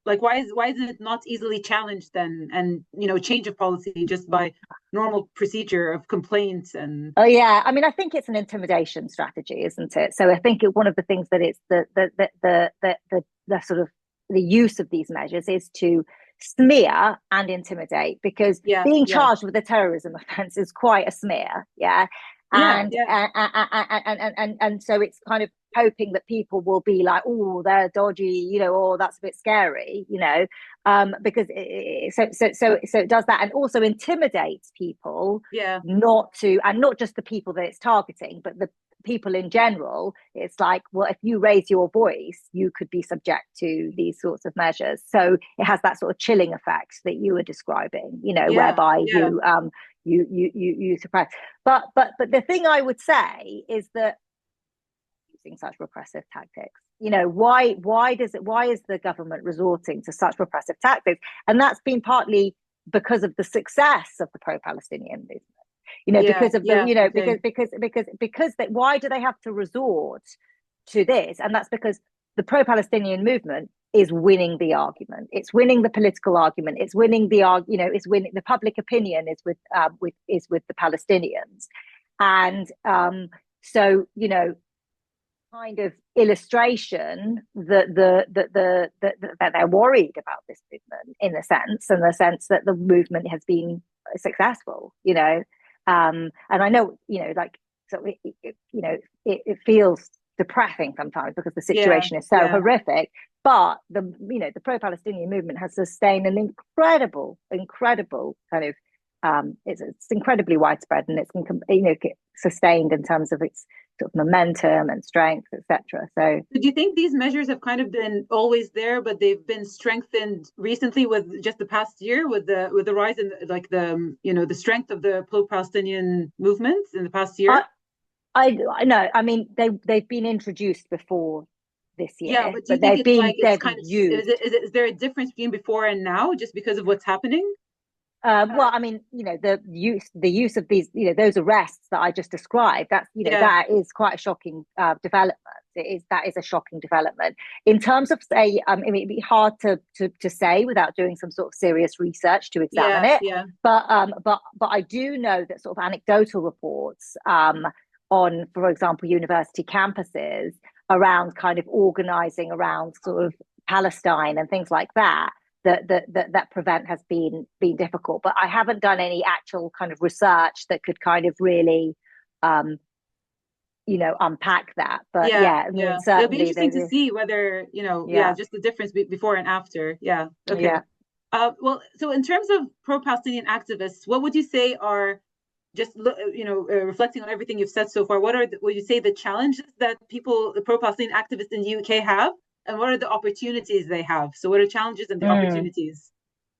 like, why is it not easily challenged then, and change of policy just by normal procedure of complaints? And I think it's an intimidation strategy, isn't it? So I think one of the things that it's the sort of the use of these measures is to smear and intimidate, because being charged with a terrorism offence is quite a smear, and so it's kind of hoping that people will be like, oh, they're dodgy, or that's a bit scary, because it does that, and also intimidates people, not just the people that it's targeting, but the people in general. It's like, well, if you raise your voice, you could be subject to these sorts of measures. So it has that sort of chilling effect that you were describing, whereby you suppress. But the thing I would say is that using such repressive tactics, why is the government resorting to such repressive tactics? And that's been partly because of the success of the pro-Palestinian movement. Because of the, because why do they have to resort to this? And that's because the pro-Palestinian movement is winning the argument. It's winning the political argument. It's winning it's winning the public opinion is with the Palestinians. And so, kind of illustration that they're worried about this movement in the sense that the movement has been successful, and I know, it feels depressing sometimes because the situation is so horrific, but the pro-Palestinian movement has sustained an incredible kind of, it's incredibly widespread, and it's sustained in terms of its sort of momentum and strength, etc. So do you think these measures have kind of been always there, but they've been strengthened recently with just the past year, with the rise in the strength of the pro-Palestinian movement in the past year? I know. I mean, they've been introduced before this year. Yeah, but do you think it's kind of used? Is there a difference between before and now, just because of what's happening? Well, I mean, the use of these, those arrests that I just described, that's, that is quite a shocking development. That is a shocking development. In terms of, say, it'd be hard to say without doing some sort of serious research to examine it. Yeah. But I do know that sort of anecdotal reports on, for example, university campuses around kind of organising around sort of Palestine and things like that prevent has been difficult. But I haven't done any actual kind of research that could kind of really unpack that. But certainly it'll be interesting to see whether just the difference before and after. Well, so in terms of pro-Palestinian activists, what would you say are, just reflecting on everything you've said so far, would you say the challenges that the pro-Palestinian activists in the UK have? And what are the opportunities they have? So what are challenges and the opportunities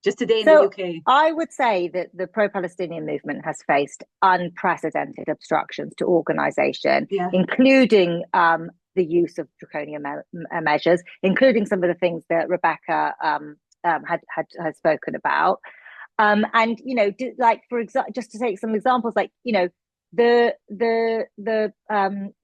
just today in the UK? I would say that the pro-Palestinian movement has faced unprecedented obstructions to organisation, including the use of draconian measures, including some of the things that Rebecca had spoken about. And like for example, just to take some examples, like the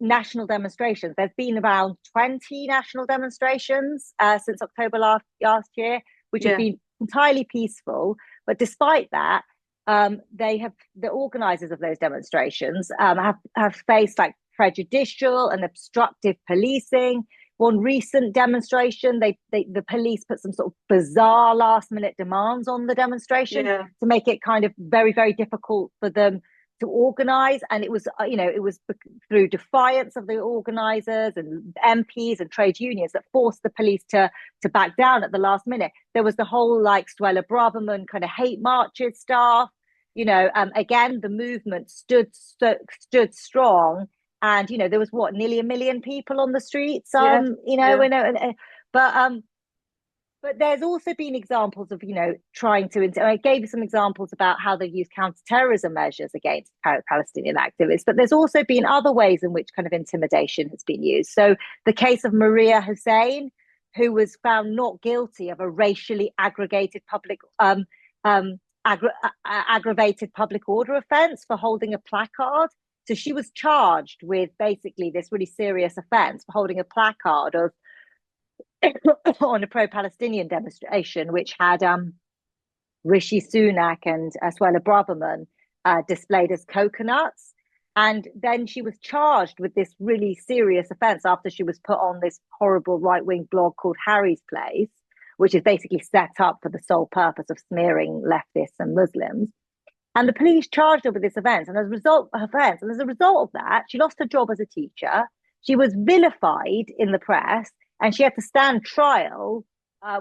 national demonstrations. There's been around 20 national demonstrations since October last year, which have been entirely peaceful. But despite that, the organisers of those demonstrations have faced like prejudicial and obstructive policing. One recent demonstration, the police put some sort of bizarre last-minute demands on the demonstration to make it kind of very, very difficult for them to organise. And it was through defiance of the organisers and MPs and trade unions that forced the police to back down at the last minute. There was the whole like Suella Braverman kind of hate marches stuff. Again, the movement stood strong. And there was nearly 1 million people on the streets. But there's also been examples of trying to. I gave you some examples about how they've used counterterrorism measures against Palestinian activists. But there's also been other ways in which kind of intimidation has been used. So the case of Maria Hussein, who was found not guilty of a racially aggravated public order offence for holding a placard. So she was charged with basically this really serious offence for holding a placard on a pro-Palestinian demonstration, which had Rishi Sunak and Suella Braverman displayed as coconuts. And then she was charged with this really serious offence after she was put on this horrible right-wing blog called Harry's Place, which is basically set up for the sole purpose of smearing leftists and Muslims. And the police charged her with this offence, and as a result of that, she lost her job as a teacher. She was vilified in the press, and she had to stand trial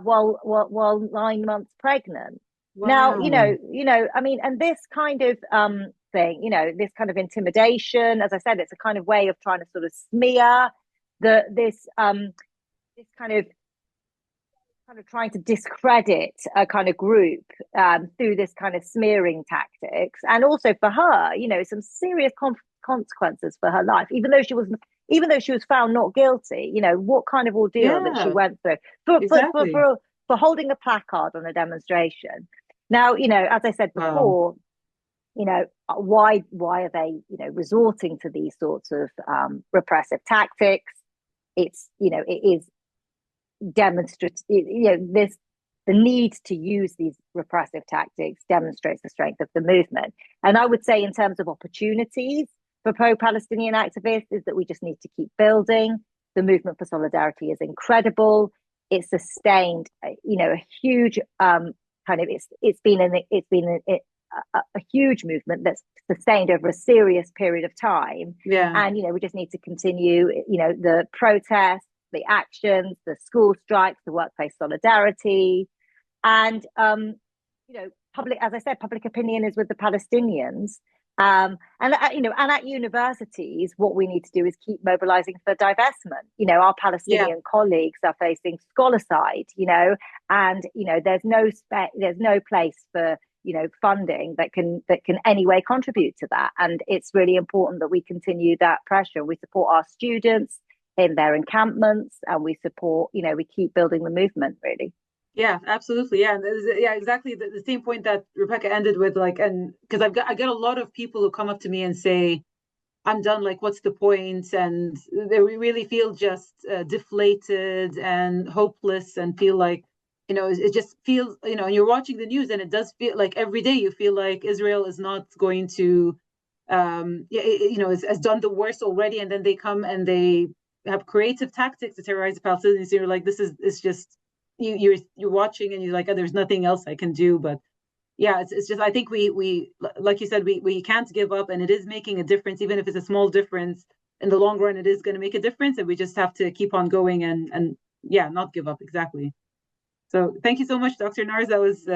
while 9 months pregnant. Wow. Now, and this kind of thing, this kind of intimidation, as I said, it's a kind of way of trying to sort of smear this kind of trying to discredit a kind of group through this kind of smearing tactics, and also for her, some serious consequences for her life. Even though she was found not guilty, what kind of ordeal that she went through for holding a placard on a demonstration. Now, as I said before, why are they resorting to these sorts of repressive tactics? It is demonstrates the need to use these repressive tactics demonstrates the strength of the movement. And I would say in terms of opportunities for pro-Palestinian activists is that we just need to keep building. The movement for solidarity is incredible. It's sustained a huge it's been a huge movement that's sustained over a serious period of time. And we just need to continue the protests, the actions, the school strikes, the workplace solidarity, and public opinion is with the Palestinians, and at universities, what we need to do is keep mobilizing for divestment. Our Palestinian colleagues are facing scholarcide, and there's no place for funding that can anyway contribute to that, and it's really important that we continue that pressure. We support our students in their encampments, and we support, we keep building the movement, really. Yeah, absolutely. Yeah, exactly the same point that Rebecca ended with, and because I get a lot of people who come up to me and say, I'm done, what's the point? And they really feel just deflated and hopeless, and feel like, it just feels, and you're watching the news, and it does feel like every day you feel like Israel is not going to, has done the worst already, and then they come and they have creative tactics to terrorize the Palestinians. So you're like, it's just you're watching, and you're like, oh, there's nothing else I can do. But it's just, I think we like you said, we can't give up, and it is making a difference, even if it's a small difference. In the long run, it is going to make a difference, and we just have to keep on going and not give up. Exactly. So thank you so much, Dr. Nars. That was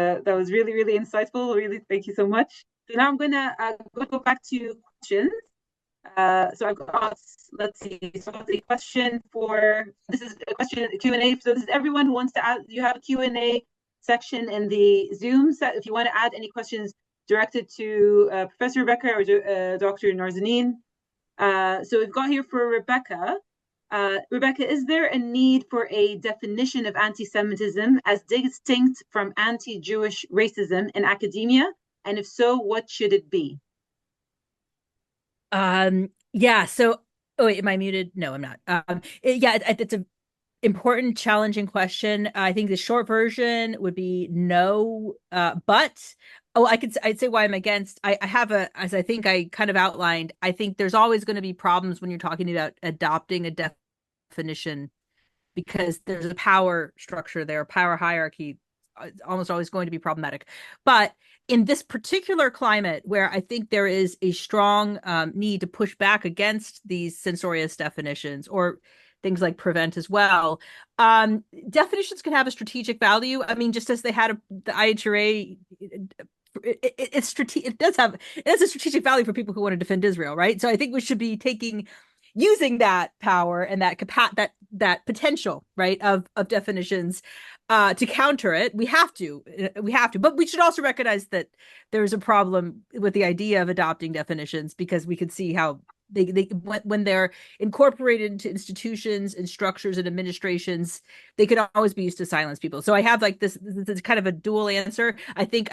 really, really insightful. Really, thank you so much. So now I'm gonna go back to questions. So I've got, let's see, so I've got a question this is a question, Q&A. So this is everyone who wants to add, you have a Q&A section in the Zoom set. If you want to add any questions directed to Professor Rebecca or Dr. Narzanin. So we've got here for Rebecca, Rebecca, is there a need for a definition of anti-Semitism as distinct from anti-Jewish racism in academia? And if so, what should it be? Yeah, so oh wait, am I muted? No, I'm not. It's a important, challenging question. I think the short version would be no, but I'd say why I'm against. I have as I think I kind of outlined, I think there's always going to be problems when you're talking about adopting a definition because there's a power structure there, power hierarchy. It's almost always going to be problematic. But in this particular climate, where I think there is a strong need to push back against these censorious definitions or things like prevent as well, definitions can have a strategic value. I mean, just as they had the IHRA, it has a strategic value for people who want to defend Israel, right? So I think we should be using that power and that potential, right, of definitions to counter it. We have to, but we should also recognize that there's a problem with the idea of adopting definitions because we could see how they when they're incorporated into institutions and structures and administrations, they could always be used to silence people. So I have like this kind of a dual answer. I think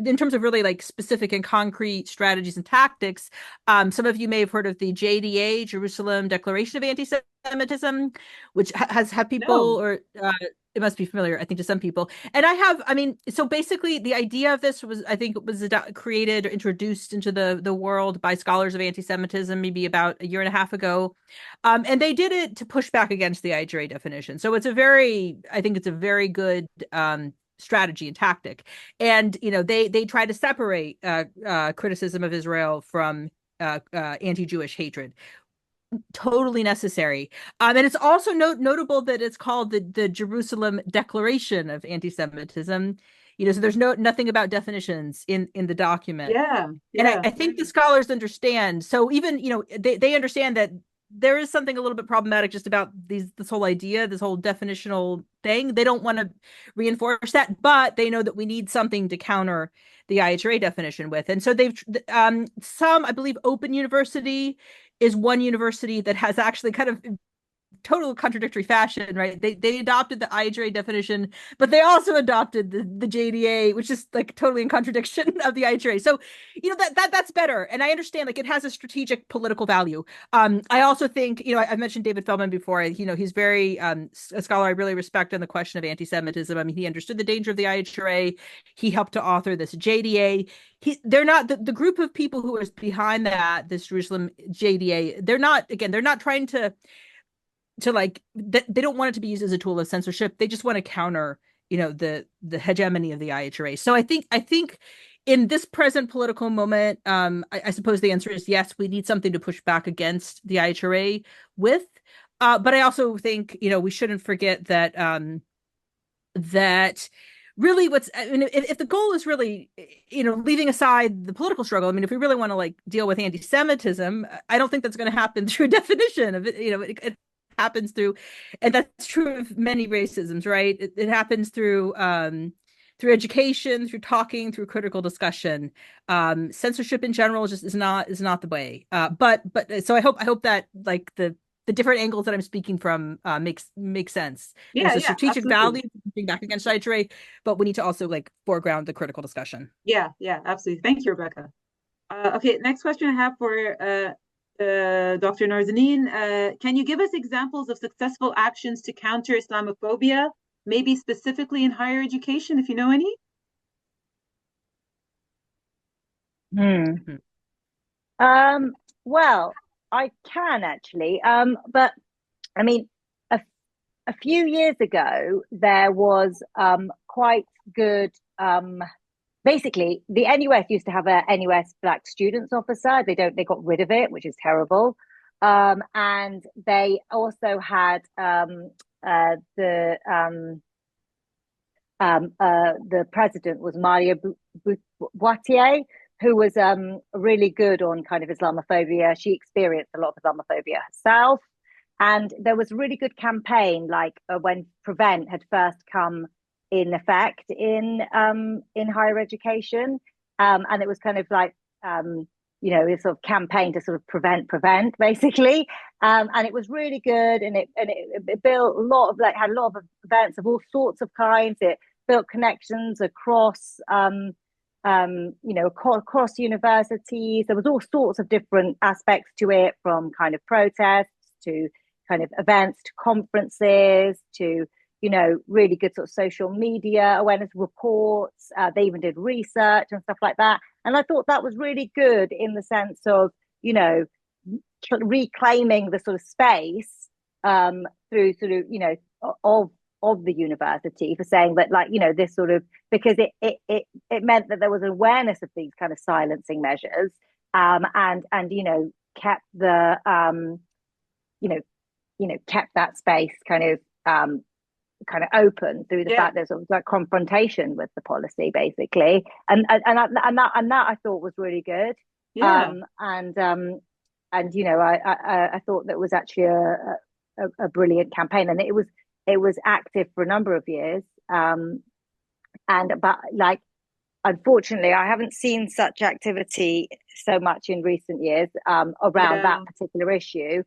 in terms of really like specific and concrete strategies and tactics, some of you may have heard of the JDA, Jerusalem Declaration of Anti-Semitism, which has people or it must be familiar, I think, to some people. And so basically the idea of this was, I think it was created or introduced into the world by scholars of anti-Semitism maybe about a year and a half ago. And they did it to push back against the IHRA definition. So I think it's a very good strategy and tactic. And, they try to separate criticism of Israel from anti-Jewish hatred. Totally necessary. And it's also notable that it's called the Jerusalem Declaration of Anti-Semitism. So there's nothing about definitions in the document. Yeah. And I think the scholars understand. So even, they understand that there is something a little bit problematic just about this whole idea, this whole definitional thing. They don't want to reinforce that, but they know that we need something to counter the IHRA definition with. And so they've I believe Open University is one university that has actually kind of total contradictory fashion, right? They adopted the IHRA definition, but they also adopted the JDA, which is like totally in contradiction of the IHRA. So, that's better. And I understand like it has a strategic political value. I also think, I've mentioned David Feldman before. He's very a scholar I really respect on the question of anti-Semitism. I mean, he understood the danger of the IHRA. He helped to author this JDA. They're not the group of people who is behind this Jerusalem JDA. They're not trying to like they don't want it to be used as a tool of censorship. They just want to counter, the hegemony of the IHRA. So I think in this present political moment, I suppose the answer is yes, we need something to push back against the IHRA with. But I also think, we shouldn't forget that that really if the goal is really, leaving aside the political struggle, I mean, if we really want to like deal with anti-Semitism, I don't think that's going to happen through a definition of it. It happens through, and that's true of many racisms, right? It happens through education, through talking, through critical discussion. Censorship in general just is not the way. But so I hope that like the different angles that I'm speaking from makes sense. There's a strategic value being back against IHRA, but we need to also like foreground the critical discussion. Yeah, absolutely. Thank you, Rebecca. Okay, next question I have for Dr. Narzanin. Can you give us examples of successful actions to counter Islamophobia, maybe specifically in higher education, if you know any? Well, I can actually, but I mean, a few years ago, there was quite good. Basically, the NUS used to have a NUS Black Students Officer. They got rid of it, which is terrible. And they also had the president was Maria Boitier, who was really good on kind of Islamophobia. She experienced a lot of Islamophobia herself. And there was a really good campaign, like when Prevent had first come in effect in higher education. And it was kind of like, a sort of campaign to sort of prevent, basically. And it was really good, and it built a lot of had a lot of events of all sorts of kinds. It built connections across across universities. There was all sorts of different aspects to it, from kind of protests to kind of events to conferences to really good sort of social media awareness reports. They even did research and stuff like that. And I thought that was really good in the sense of, reclaiming the sort of space through sort of of the university, for saying that, this sort of, because it meant that there was awareness of these kind of silencing measures, and kept the kept that space kind of open through the fact there's sort of like confrontation with the policy, basically, and that I thought was really good. I thought that was actually a brilliant campaign, and it was active for a number of years. But unfortunately, I haven't seen such activity so much in recent years around that particular issue,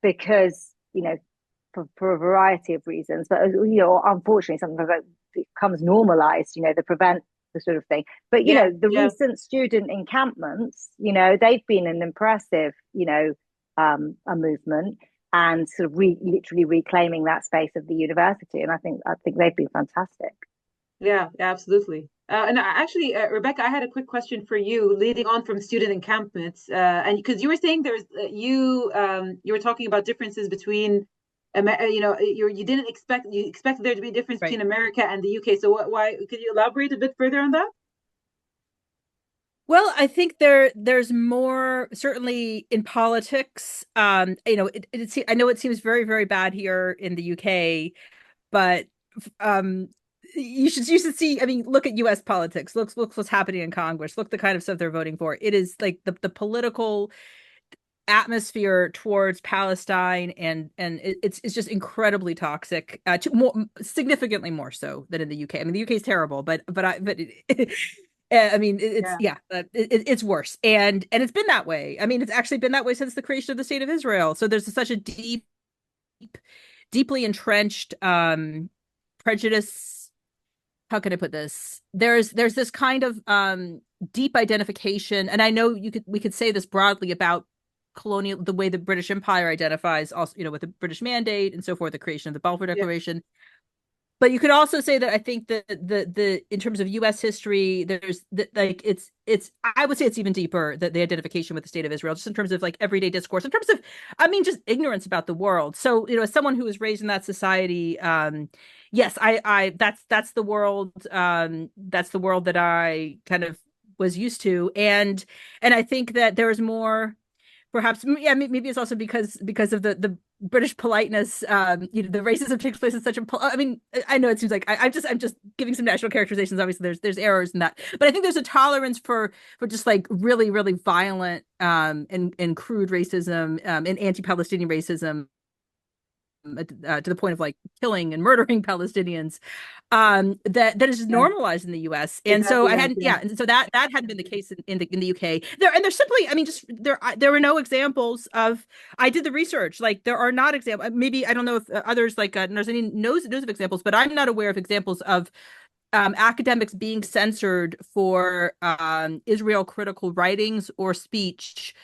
because for a variety of reasons. But unfortunately, sometimes it becomes normalized. The prevent the sort of thing. But recent student encampments, they've been an impressive, a movement, and sort of literally reclaiming that space of the university. And I think they've been fantastic. Yeah, absolutely. And actually, Rebecca, I had a quick question for you, leading on from student encampments, and because you were saying there's you were talking about differences between, you expected there to be a difference between America and the UK. So why could you elaborate a bit further on that? Well, I think there's more, certainly in politics. I know it seems very, very bad here in the UK, but you should see. I mean, look at U.S. politics. Look what's happening in Congress. Look the kind of stuff they're voting for. It is like the political atmosphere towards Palestine, and it's just incredibly toxic. Significantly more so than in the UK. I mean, the UK is terrible, but I mean, it's worse, and it's been that way. I mean, it's actually been that way since the creation of the State of Israel. So there's such a deeply entrenched prejudice. How can I put this? There's this kind of deep identification, and I know we could say this broadly about the way the British Empire identifies, also with the British Mandate and so forth, the creation of the Balfour Declaration. Yeah. But you could also say that I think that the in terms of U.S. history, there's I would say it's even deeper, that the identification with the State of Israel, just in terms of everyday discourse, in terms of, just ignorance about the world. So as someone who was raised in that society, yes, that's the world, that I kind of was used to, and I think that there is more. Perhaps, maybe it's also because of the British politeness. The racism takes place in such a. I mean, I know it seems like I'm just giving some national characterizations. Obviously, there's errors in that, but I think there's a tolerance for just really, really violent and crude racism and anti-Palestinian racism. To the point of killing and murdering Palestinians, that is normalized in the U.S. And so I hadn't, and so that hadn't been the case in the UK. There's simply, there were no examples of. I did the research, there are not examples. Maybe I don't know if others Narzanin knows of examples, but I'm not aware of examples of academics being censored for Israel critical writings or speech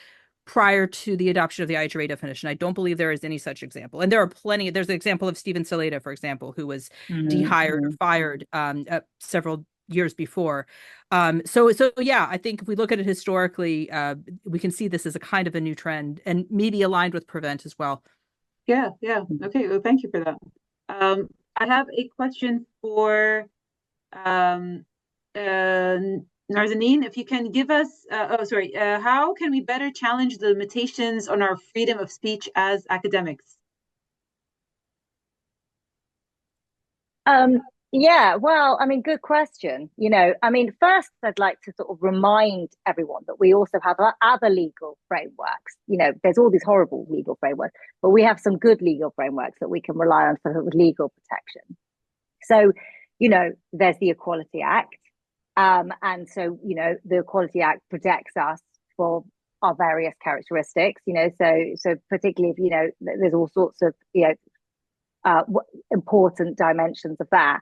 prior to the adoption of the IHRA definition. I don't believe there is any such example. And there are plenty. There's an example of Stephen Saleta, for example, who was dehired or fired several years before. So yeah, I think if we look at it historically, we can see this as a kind of a new trend, and maybe aligned with Prevent as well. Yeah. Okay, well, thank you for that. I have a question for Narzanin, if you can give us, how can we better challenge the limitations on our freedom of speech as academics? Well, good question. First, I'd like to sort of remind everyone that we also have other legal frameworks. There's all these horrible legal frameworks, but we have some good legal frameworks that we can rely on for legal protection. So, there's the Equality Act. And so, the Equality Act protects us for our various characteristics, so particularly if, there's all sorts of, important dimensions of that.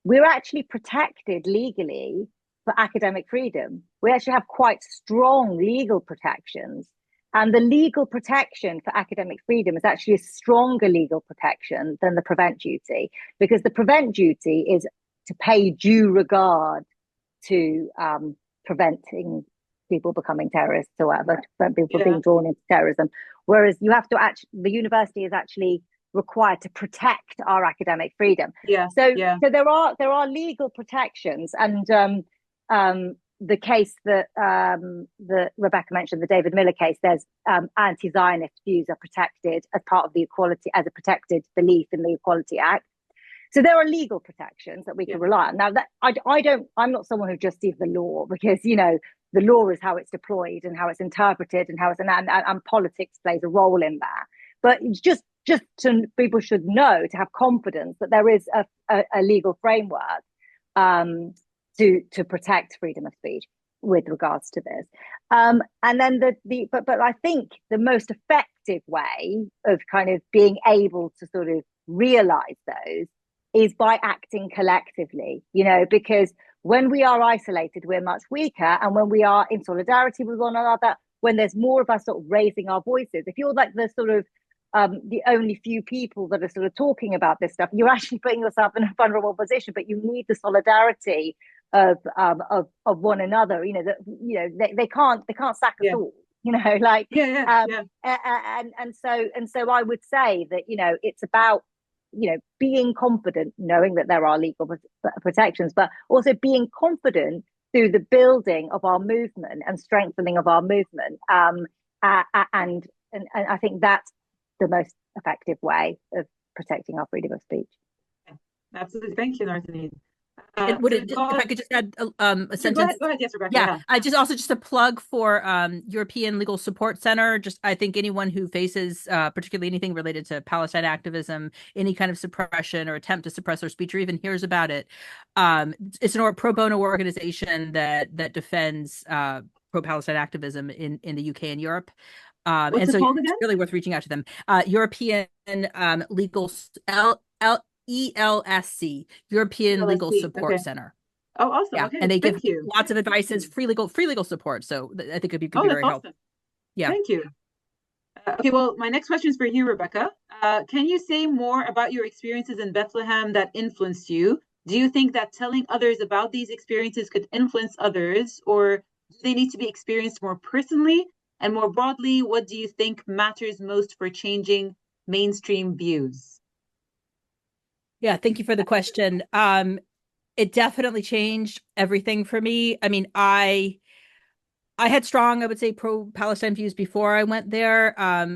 We're actually protected legally for academic freedom. We actually have quite strong legal protections. And the legal protection for academic freedom is actually a stronger legal protection than the prevent duty, because the prevent duty is to pay due regard to preventing people becoming terrorists or whatever, to prevent people being drawn into terrorism. Whereas the university is actually required to protect our academic freedom. So there are legal protections, and the case that Rebecca mentioned, the David Miller case, there's anti-Zionist views are protected as part of the equality, as a protected belief in the Equality Act. So there are legal protections that we can rely on. Now, that I'm not someone who just sees the law, because the law is how it's deployed and how it's interpreted and how it's and politics plays a role in that. But it's just people should know, to have confidence that there is a legal framework to protect freedom of speech with regards to this. And then but I think the most effective way of kind of being able to sort of realize those is by acting collectively, because when we are isolated, we're much weaker. And when we are in solidarity with one another, when there's more of us sort of raising our voices, if you're like the sort of the only few people that are sort of talking about this stuff, you're actually putting yourself in a vulnerable position. But you need the solidarity of one another. They can't sack us all. And so I would say that it's about being confident, knowing that there are legal protections, but also being confident through the building of our movement and strengthening of our movement. And I think that's the most effective way of protecting our freedom of speech. Absolutely. Thank you, Narzanin. If I could just add a sentence. Go ahead. Yes, Rebecca. I just a plug for European Legal Support Center. Just, I think anyone who faces particularly anything related to Palestine activism, any kind of suppression or attempt to suppress their speech, or even hears about it, it's a pro bono organization that defends pro-Palestine activism in the UK and Europe. What's it called again? It's really worth reaching out to them. European Legal ELSC, European Legal Support Center. Oh, awesome. Yeah. Okay. And they give lots of advices, free legal support. So I think it could be very helpful. Yeah. Thank you. Okay, well, my next question is for you, Rebecca. Can you say more about your experiences in Bethlehem that influenced you? Do you think that telling others about these experiences could influence others, or do they need to be experienced more personally? And more broadly, what do you think matters most for changing mainstream views? Yeah, thank you for the question. It definitely changed everything for me. I mean, I had strong, I would say, pro-Palestine views before I went there.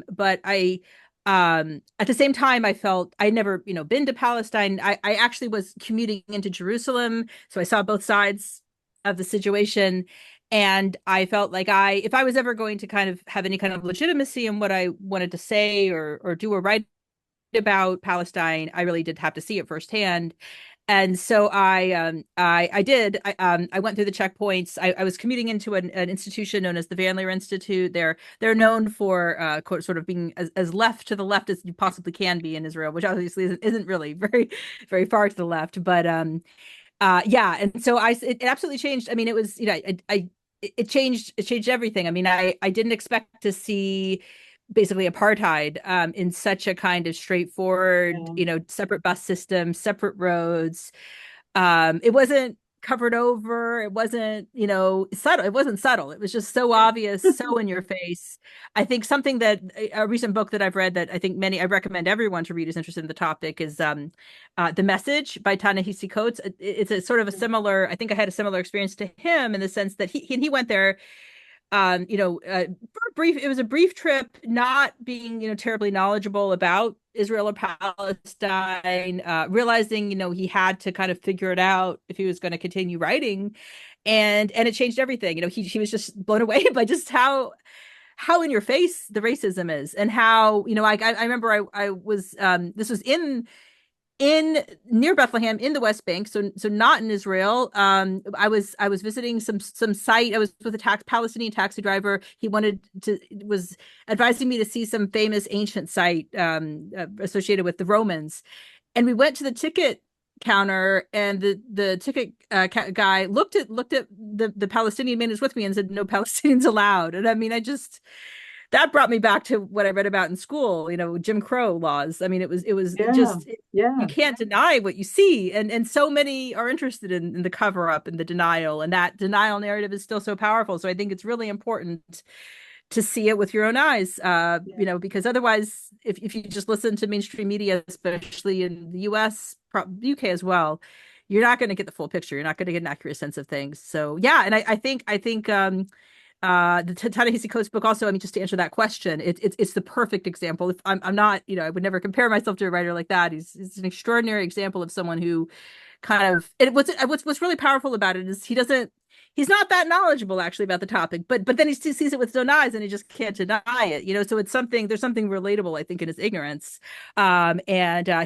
But at the same time, I felt I'd never, been to Palestine. I actually was commuting into Jerusalem, so I saw both sides of the situation. And I felt like if I was ever going to kind of have any kind of legitimacy in what I wanted to say or do or write about Palestine, I really did have to see it firsthand. And so I did. I went through the checkpoints. I was commuting into an institution known as the Van Leer Institute. They're known for sort of being as left to the left as you possibly can be in Israel, which obviously isn't really very, very far to the left. But yeah, and so it absolutely changed. I mean, it was it changed everything. I mean, I didn't expect to see basically apartheid in such a kind of straightforward, separate bus system, separate roads. It wasn't covered over. It wasn't, subtle. It wasn't subtle. It was just so obvious, so in your face. I think something that a recent book that I've read that I think I recommend everyone to read who's interested in the topic is The Message by Ta-Nehisi Coates. It's a sort of a similar, I think I had a similar experience to him in the sense that he went there for it was a brief trip, not being, terribly knowledgeable about Israel or Palestine, realizing, he had to kind of figure it out if he was going to continue writing. And it changed everything. He was just blown away by just how in your face the racism is, and how, I remember I was, this was in in near Bethlehem in the West Bank, so not in Israel. I was visiting some site. I was with a Palestinian taxi driver. He was advising me to see some famous ancient site associated with the Romans, and we went to the ticket counter, and the ticket guy looked at the Palestinian man who's with me and said, "No Palestinians allowed." And I mean, that brought me back to what I read about in school, Jim Crow laws. I mean, it was you can't deny what you see. And so many are interested in the cover up and the denial, and that denial narrative is still so powerful. So I think it's really important to see it with your own eyes, because otherwise, if you just listen to mainstream media, especially in the US, UK as well, you're not going to get the full picture. You're not going to get an accurate sense of things. So yeah, and I think the Ta-Nehisi Coates book also, I mean, just to answer that question, it's the perfect example. If I'm not, I would never compare myself to a writer like that. He's an extraordinary example of someone who kind of, what's really powerful about it is he's not that knowledgeable actually about the topic, but then he sees it with his own eyes and he just can't deny it, so there's something relatable, I think, in his ignorance. And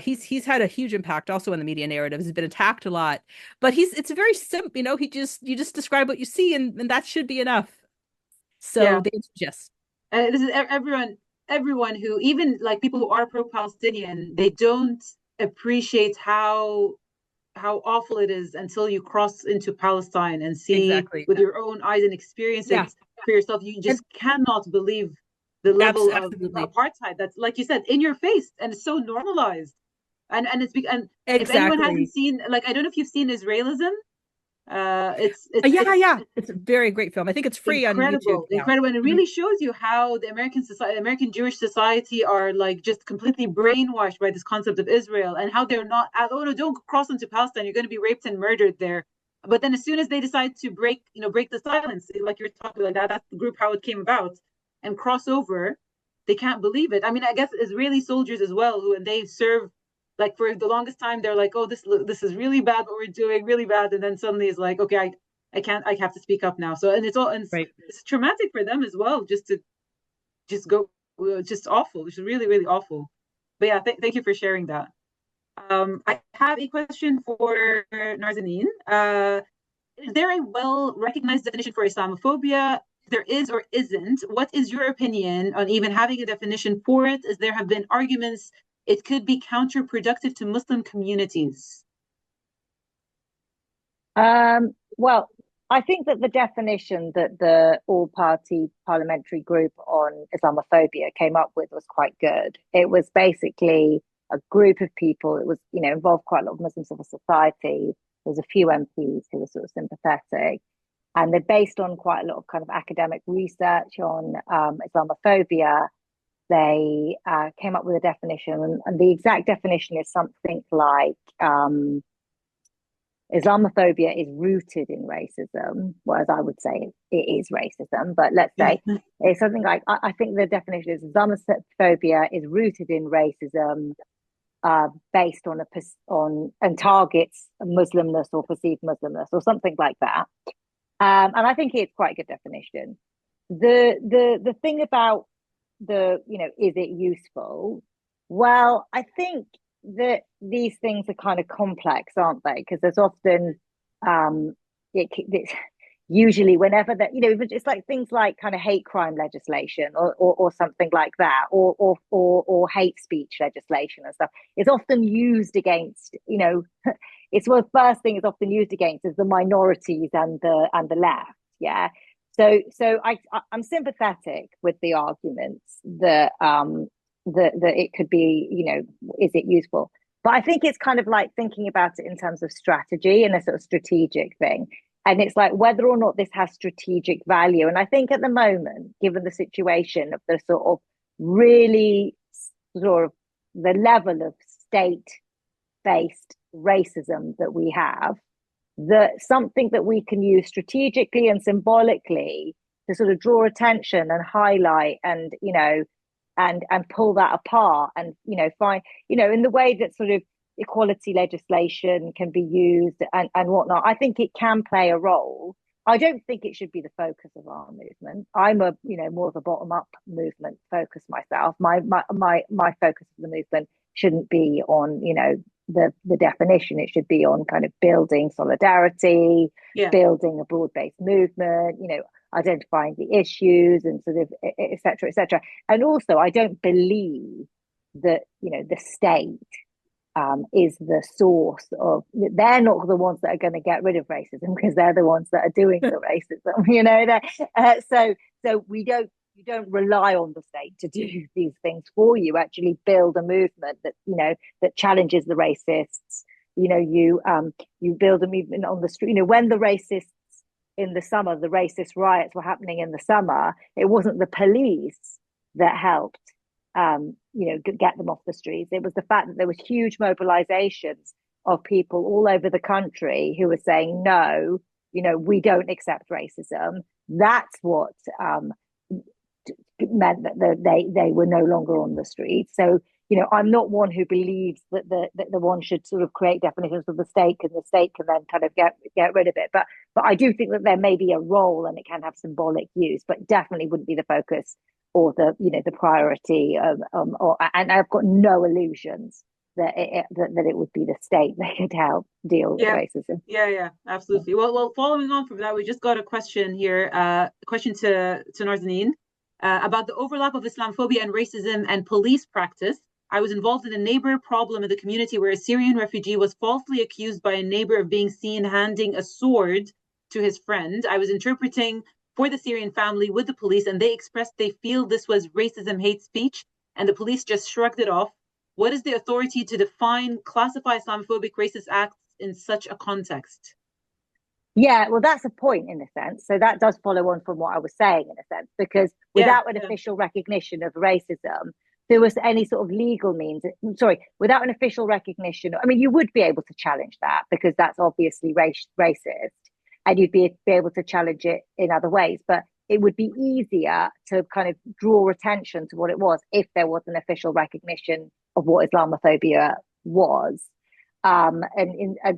he's had a huge impact also on the media narrative. He's been attacked a lot, but it's very simple, you just describe what you see, and that should be enough. So the answer is yes. This is everyone who, even like people who are pro-Palestinian, they don't appreciate how awful it is until you cross into Palestine and see with your own eyes and experience it for yourself. You just cannot believe the level of apartheid that's, like you said, in your face, and it's so normalized. And if anyone hasn't seen, like, I don't know if you've seen Israelism. It's a very great film. I think it's free on YouTube now. Incredible, and it really shows you how the American Jewish society are like just completely brainwashed by this concept of Israel, and how they're not, oh no, don't cross into Palestine, you're going to be raped and murdered there. But then as soon as they decide to break the silence, like you're talking like that's the group, how it came about, and cross over, they can't believe it. I mean, I guess Israeli soldiers as well, when they serve, like for the longest time, they're like, oh, this is really bad, what we're doing, really bad. And then suddenly it's like, okay, I have to speak up now. So, and it's traumatic for them as well, just awful. It's really, really awful. But yeah, thank you for sharing that. I have a question for Narzanin. Is there a well-recognized definition for Islamophobia? If there is or isn't, what is your opinion on even having a definition for it, as there have been arguments it could be counterproductive to Muslim communities? Well, I think that the definition that the all-party parliamentary group on Islamophobia came up with was quite good. It was basically a group of people. It was, involved quite a lot of Muslim civil society. There was a few MPs who were sort of sympathetic. And they're based on quite a lot of kind of academic research on Islamophobia. They came up with a definition, and the exact definition is something like Islamophobia is rooted in racism, whereas I would say it is racism. But let's say it's something like, I think the definition is Islamophobia is rooted in racism, based on and targets Muslimness or perceived Muslimness or something like that. And I think it's quite a good definition. The thing about is it useful? Well, I think that these things are kind of complex, aren't they? Because there's often it's usually whenever that it's like things like kind of hate crime legislation or something like that, or hate speech legislation and stuff. It's often used against it's the first thing it's often used against is the minorities and the left. Yeah. So I'm sympathetic with the arguments that it could be, is it useful? But I think it's kind of like thinking about it in terms of strategy and a sort of strategic thing. And it's like whether or not this has strategic value. And I think at the moment, given the situation of the sort of really sort of the level of state-based racism that we have, that something that we can use strategically and symbolically to sort of draw attention and highlight and and pull that apart and find in the way that sort of equality legislation can be used and whatnot. I think it can play a role. I don't think it should be the focus of our movement. I'm a more of a bottom-up movement focus myself. My focus of the movement shouldn't be on the definition. It should be on kind of building solidarity, building a broad-based movement, identifying the issues and sort of et cetera, et cetera. And also, I don't believe that, the state is the source of, they're not the ones that are going to get rid of racism, because they're the ones that are doing the racism, so you don't rely on the state to do these things for you. Actually build a movement that, that challenges the racists. You build a movement on the street. When the racists in the summer, the racist riots were happening in the summer, it wasn't the police that helped get them off the streets. It was the fact that there was huge mobilizations of people all over the country who were saying, no, we don't accept racism. That's what meant that they were no longer on the streets. So, I'm not one who believes that the one should sort of create definitions of the state, and the state can then kind of get rid of it. But I do think that there may be a role, and it can have symbolic use, but definitely wouldn't be the focus or the priority. And I've got no illusions that it would be the state that could help deal with racism. Yeah, absolutely. Well, following on from that, we just got a question here. A question to Narzanin about the overlap of Islamophobia and racism and police practice. I was involved in a neighbor problem in the community where a Syrian refugee was falsely accused by a neighbor of being seen handing a sword to his friend. I was interpreting for the Syrian family with the police, and they expressed they feel this was racism, hate speech, and the police just shrugged it off. What is the authority to define, classify Islamophobic racist acts in such a context? Yeah, well, that's a point in a sense. So that does follow on from what I was saying in a sense, because without an official recognition of racism, there was any sort of legal means, without an official recognition, I mean, you would be able to challenge that because that's obviously racist, and you'd be able to challenge it in other ways. But it would be easier to kind of draw attention to what it was if there was an official recognition of what Islamophobia was. And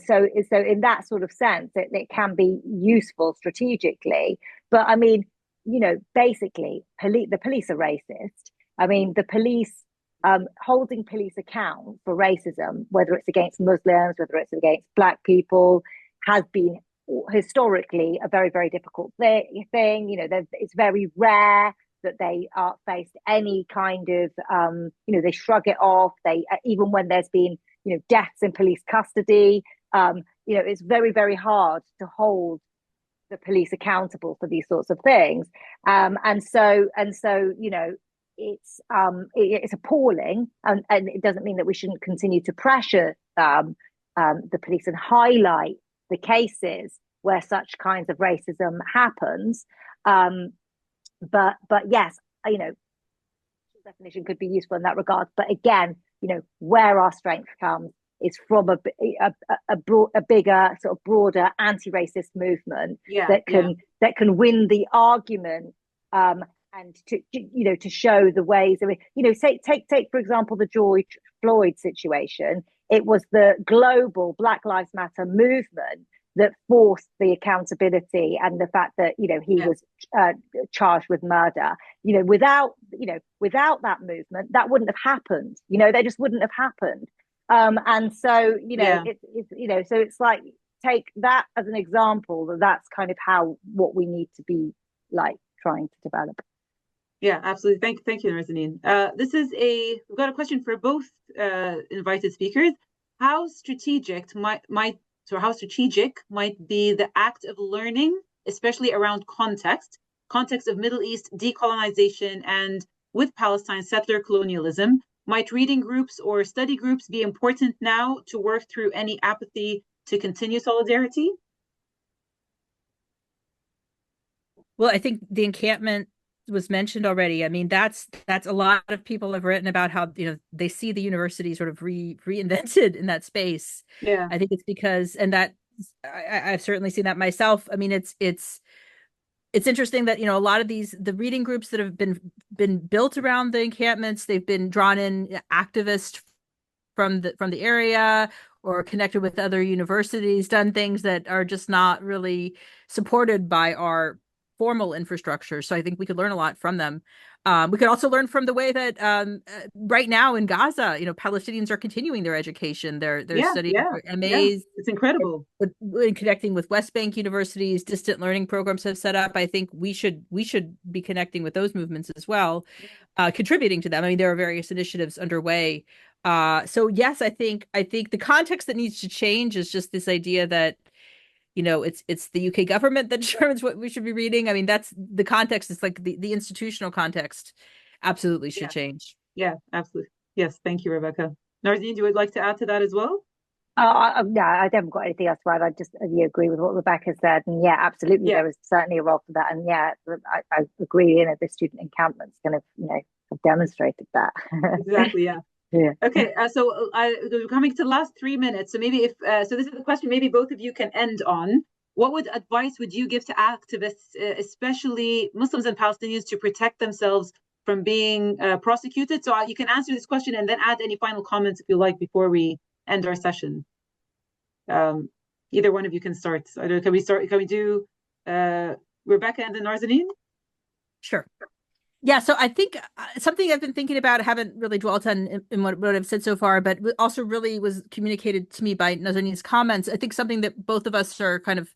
so in that sort of sense, it can be useful strategically. But I mean, basically, the police are racist. I mean, the police, holding police account for racism, whether it's against Muslims, whether it's against Black people, has been historically a very, very difficult thing. It's very rare that they are faced any kind of, they shrug it off. Even when there's been, deaths in police custody, it's very, very hard to hold the police accountable for these sorts of things. And so, it's appalling, and it doesn't mean that we shouldn't continue to pressure the police and highlight the cases where such kinds of racism happens. But yes, definition could be useful in that regard. But again, where our strength comes is from a bigger, sort of broader anti-racist movement that can win the argument, and to show the ways. I mean, take for example the George Floyd situation. It was the global Black Lives Matter movement that forced the accountability and the fact that he was charged with murder. Without that movement, that wouldn't have happened. They just wouldn't have happened. And so so it's like, take that as an example. That's kind of what we need to be like trying to develop. Yeah, absolutely. Thank you, Narzanin. We've got a question for both invited speakers. How strategic might be the act of learning, especially around context of Middle East decolonization and with Palestine settler colonialism? Might reading groups or study groups be important now to work through any apathy to continue solidarity? Well, I think the encampment was mentioned already. I mean, that's a lot of people have written about how they see the university sort of reinvented in that space. Yeah, I think it's because, and that I've certainly seen that myself. I mean, it's interesting that a lot of the reading groups that have been built around the encampments, they've been drawn in activists from the area or connected with other universities, done things that are just not really supported by our formal infrastructure. So I think we could learn a lot from them. We could also learn from the way that right now in Gaza, Palestinians are continuing their education. They're studying for MAs. It's incredible. In connecting with West Bank universities, distant learning programs have set up. I think we should be connecting with those movements as well, contributing to them. I mean, there are various initiatives underway. So yes, I think the context that needs to change is just this idea that it's the UK government that determines what we should be reading. I mean, that's the context. It's like the institutional context absolutely should change. Yeah, absolutely. Yes, thank you, Rebecca. Narzanin, you would like to add to that as well? No, I haven't got anything else to add. I just agree with what Rebecca said, and yeah, absolutely, there is certainly a role for that, and yeah, I agree. The student encampments kind of have demonstrated that. Exactly. Yeah. Yeah. Okay. So we're coming to the last 3 minutes. So maybe so this is the question. Maybe both of you can end on. What advice would you give to activists, especially Muslims and Palestinians, to protect themselves from being prosecuted? So you can answer this question and then add any final comments if you like before we end our session. Either one of you can start. Can we start? Can we do Rebecca and then Narzanin? Sure. Yeah, so I think something I've been thinking about, I haven't really dwelt on in what I've said so far, but also really was communicated to me by Narzanin's comments. I think something that both of us are kind of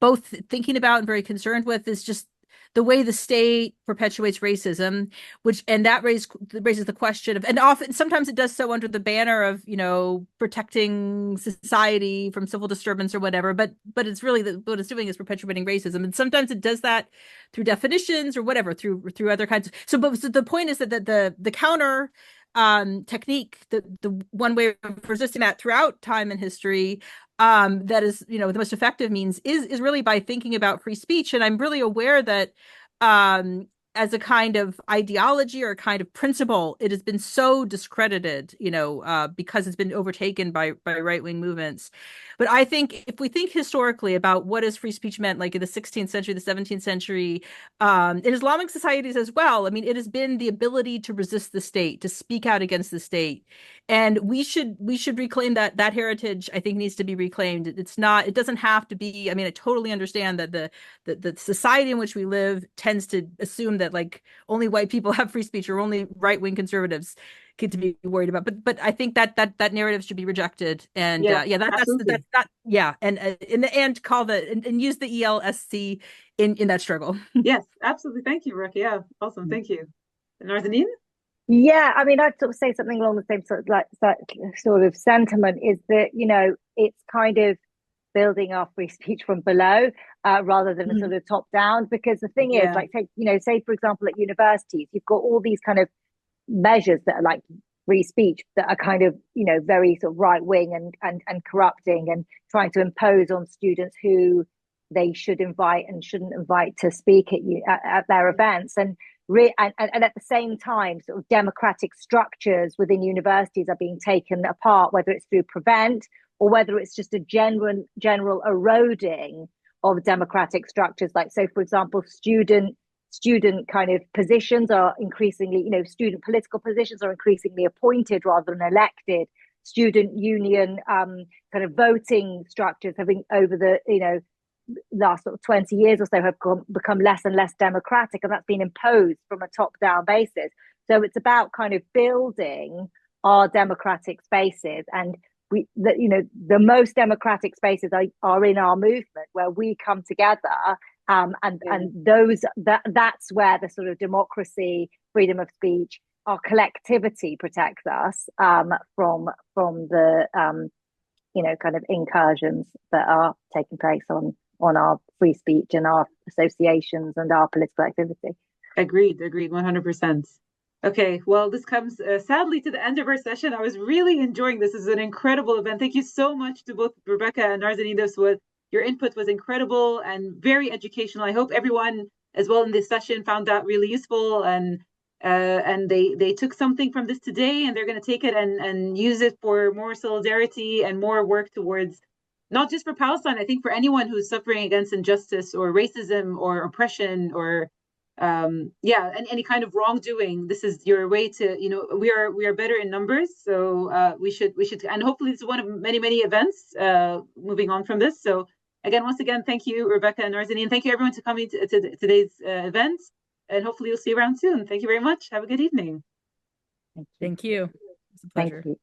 both thinking about and very concerned with is just the way the state perpetuates racism, and that raises the question of, and often sometimes it does so under the banner of protecting society from civil disturbance or whatever, but it's really what it's doing is perpetuating racism, and sometimes it does that through definitions or whatever, through other kinds of, so the point is that the counter technique, the one way of resisting that throughout time and history, that is the most effective means is really by thinking about free speech. And I'm really aware that as a kind of ideology or a kind of principle, it has been so discredited, because it's been overtaken by right-wing movements. But I think if we think historically about what is free speech meant, like in the 16th century, the 17th century, in Islamic societies as well, I mean, it has been the ability to resist the state, to speak out against the state. And we should reclaim that heritage. I think needs to be reclaimed. It doesn't have to be, I mean, I totally understand that the society in which we live tends to assume that like only white people have free speech or only right-wing conservatives get to be worried about, but I think that narrative should be rejected, and and in the end call and use the ELSC in that struggle. Yes, absolutely. Thank you, Rebecca. Yeah, awesome. Thank you. Narzanin? Yeah, I mean, I'd sort of say something along the same sort of sentiment, is that it's kind of building our free speech from below rather than a sort of top down, because the thing is, like, say for example at universities, you've got all these kind of measures that are like free speech that are kind of very sort of right wing and corrupting, and trying to impose on students who they should invite and shouldn't invite to speak at their events, and at the same time sort of democratic structures within universities are being taken apart, whether it's through Prevent or whether it's just a general eroding of democratic structures. Like, so for example, student kind of positions are increasingly, student political positions are increasingly appointed rather than elected. Student union kind of voting structures have been, over the last sort of 20 years or so, have become less and less democratic, and that's been imposed from a top-down basis. So it's about kind of building our democratic spaces, and the most democratic spaces are in our movement, where we come together, and that's where the sort of democracy, freedom of speech, our collectivity protects us from the kind of incursions that are taking place on our free speech and our associations and our political activity. Agreed 100%. Okay, well, this comes sadly to the end of our session. I was really enjoying this. This is an incredible event. Thank you so much to both Rebecca and Narzanin. Your input was incredible and very educational. I hope everyone as well in this session found that really useful, and they took something from this today, and they're going to take it and use it for more solidarity and more work towards, not just for Palestine, I think for anyone who's suffering against injustice or racism or oppression or and any kind of wrongdoing. This is your way to, we are better in numbers, so we should, and hopefully this is one of many events moving on from this. So Once again, thank you, Rebecca and Narzanin. Thank you, everyone, for coming to today's event. And hopefully you'll see you around soon. Thank you very much. Have a good evening. Thank you. It's a pleasure. Thank you.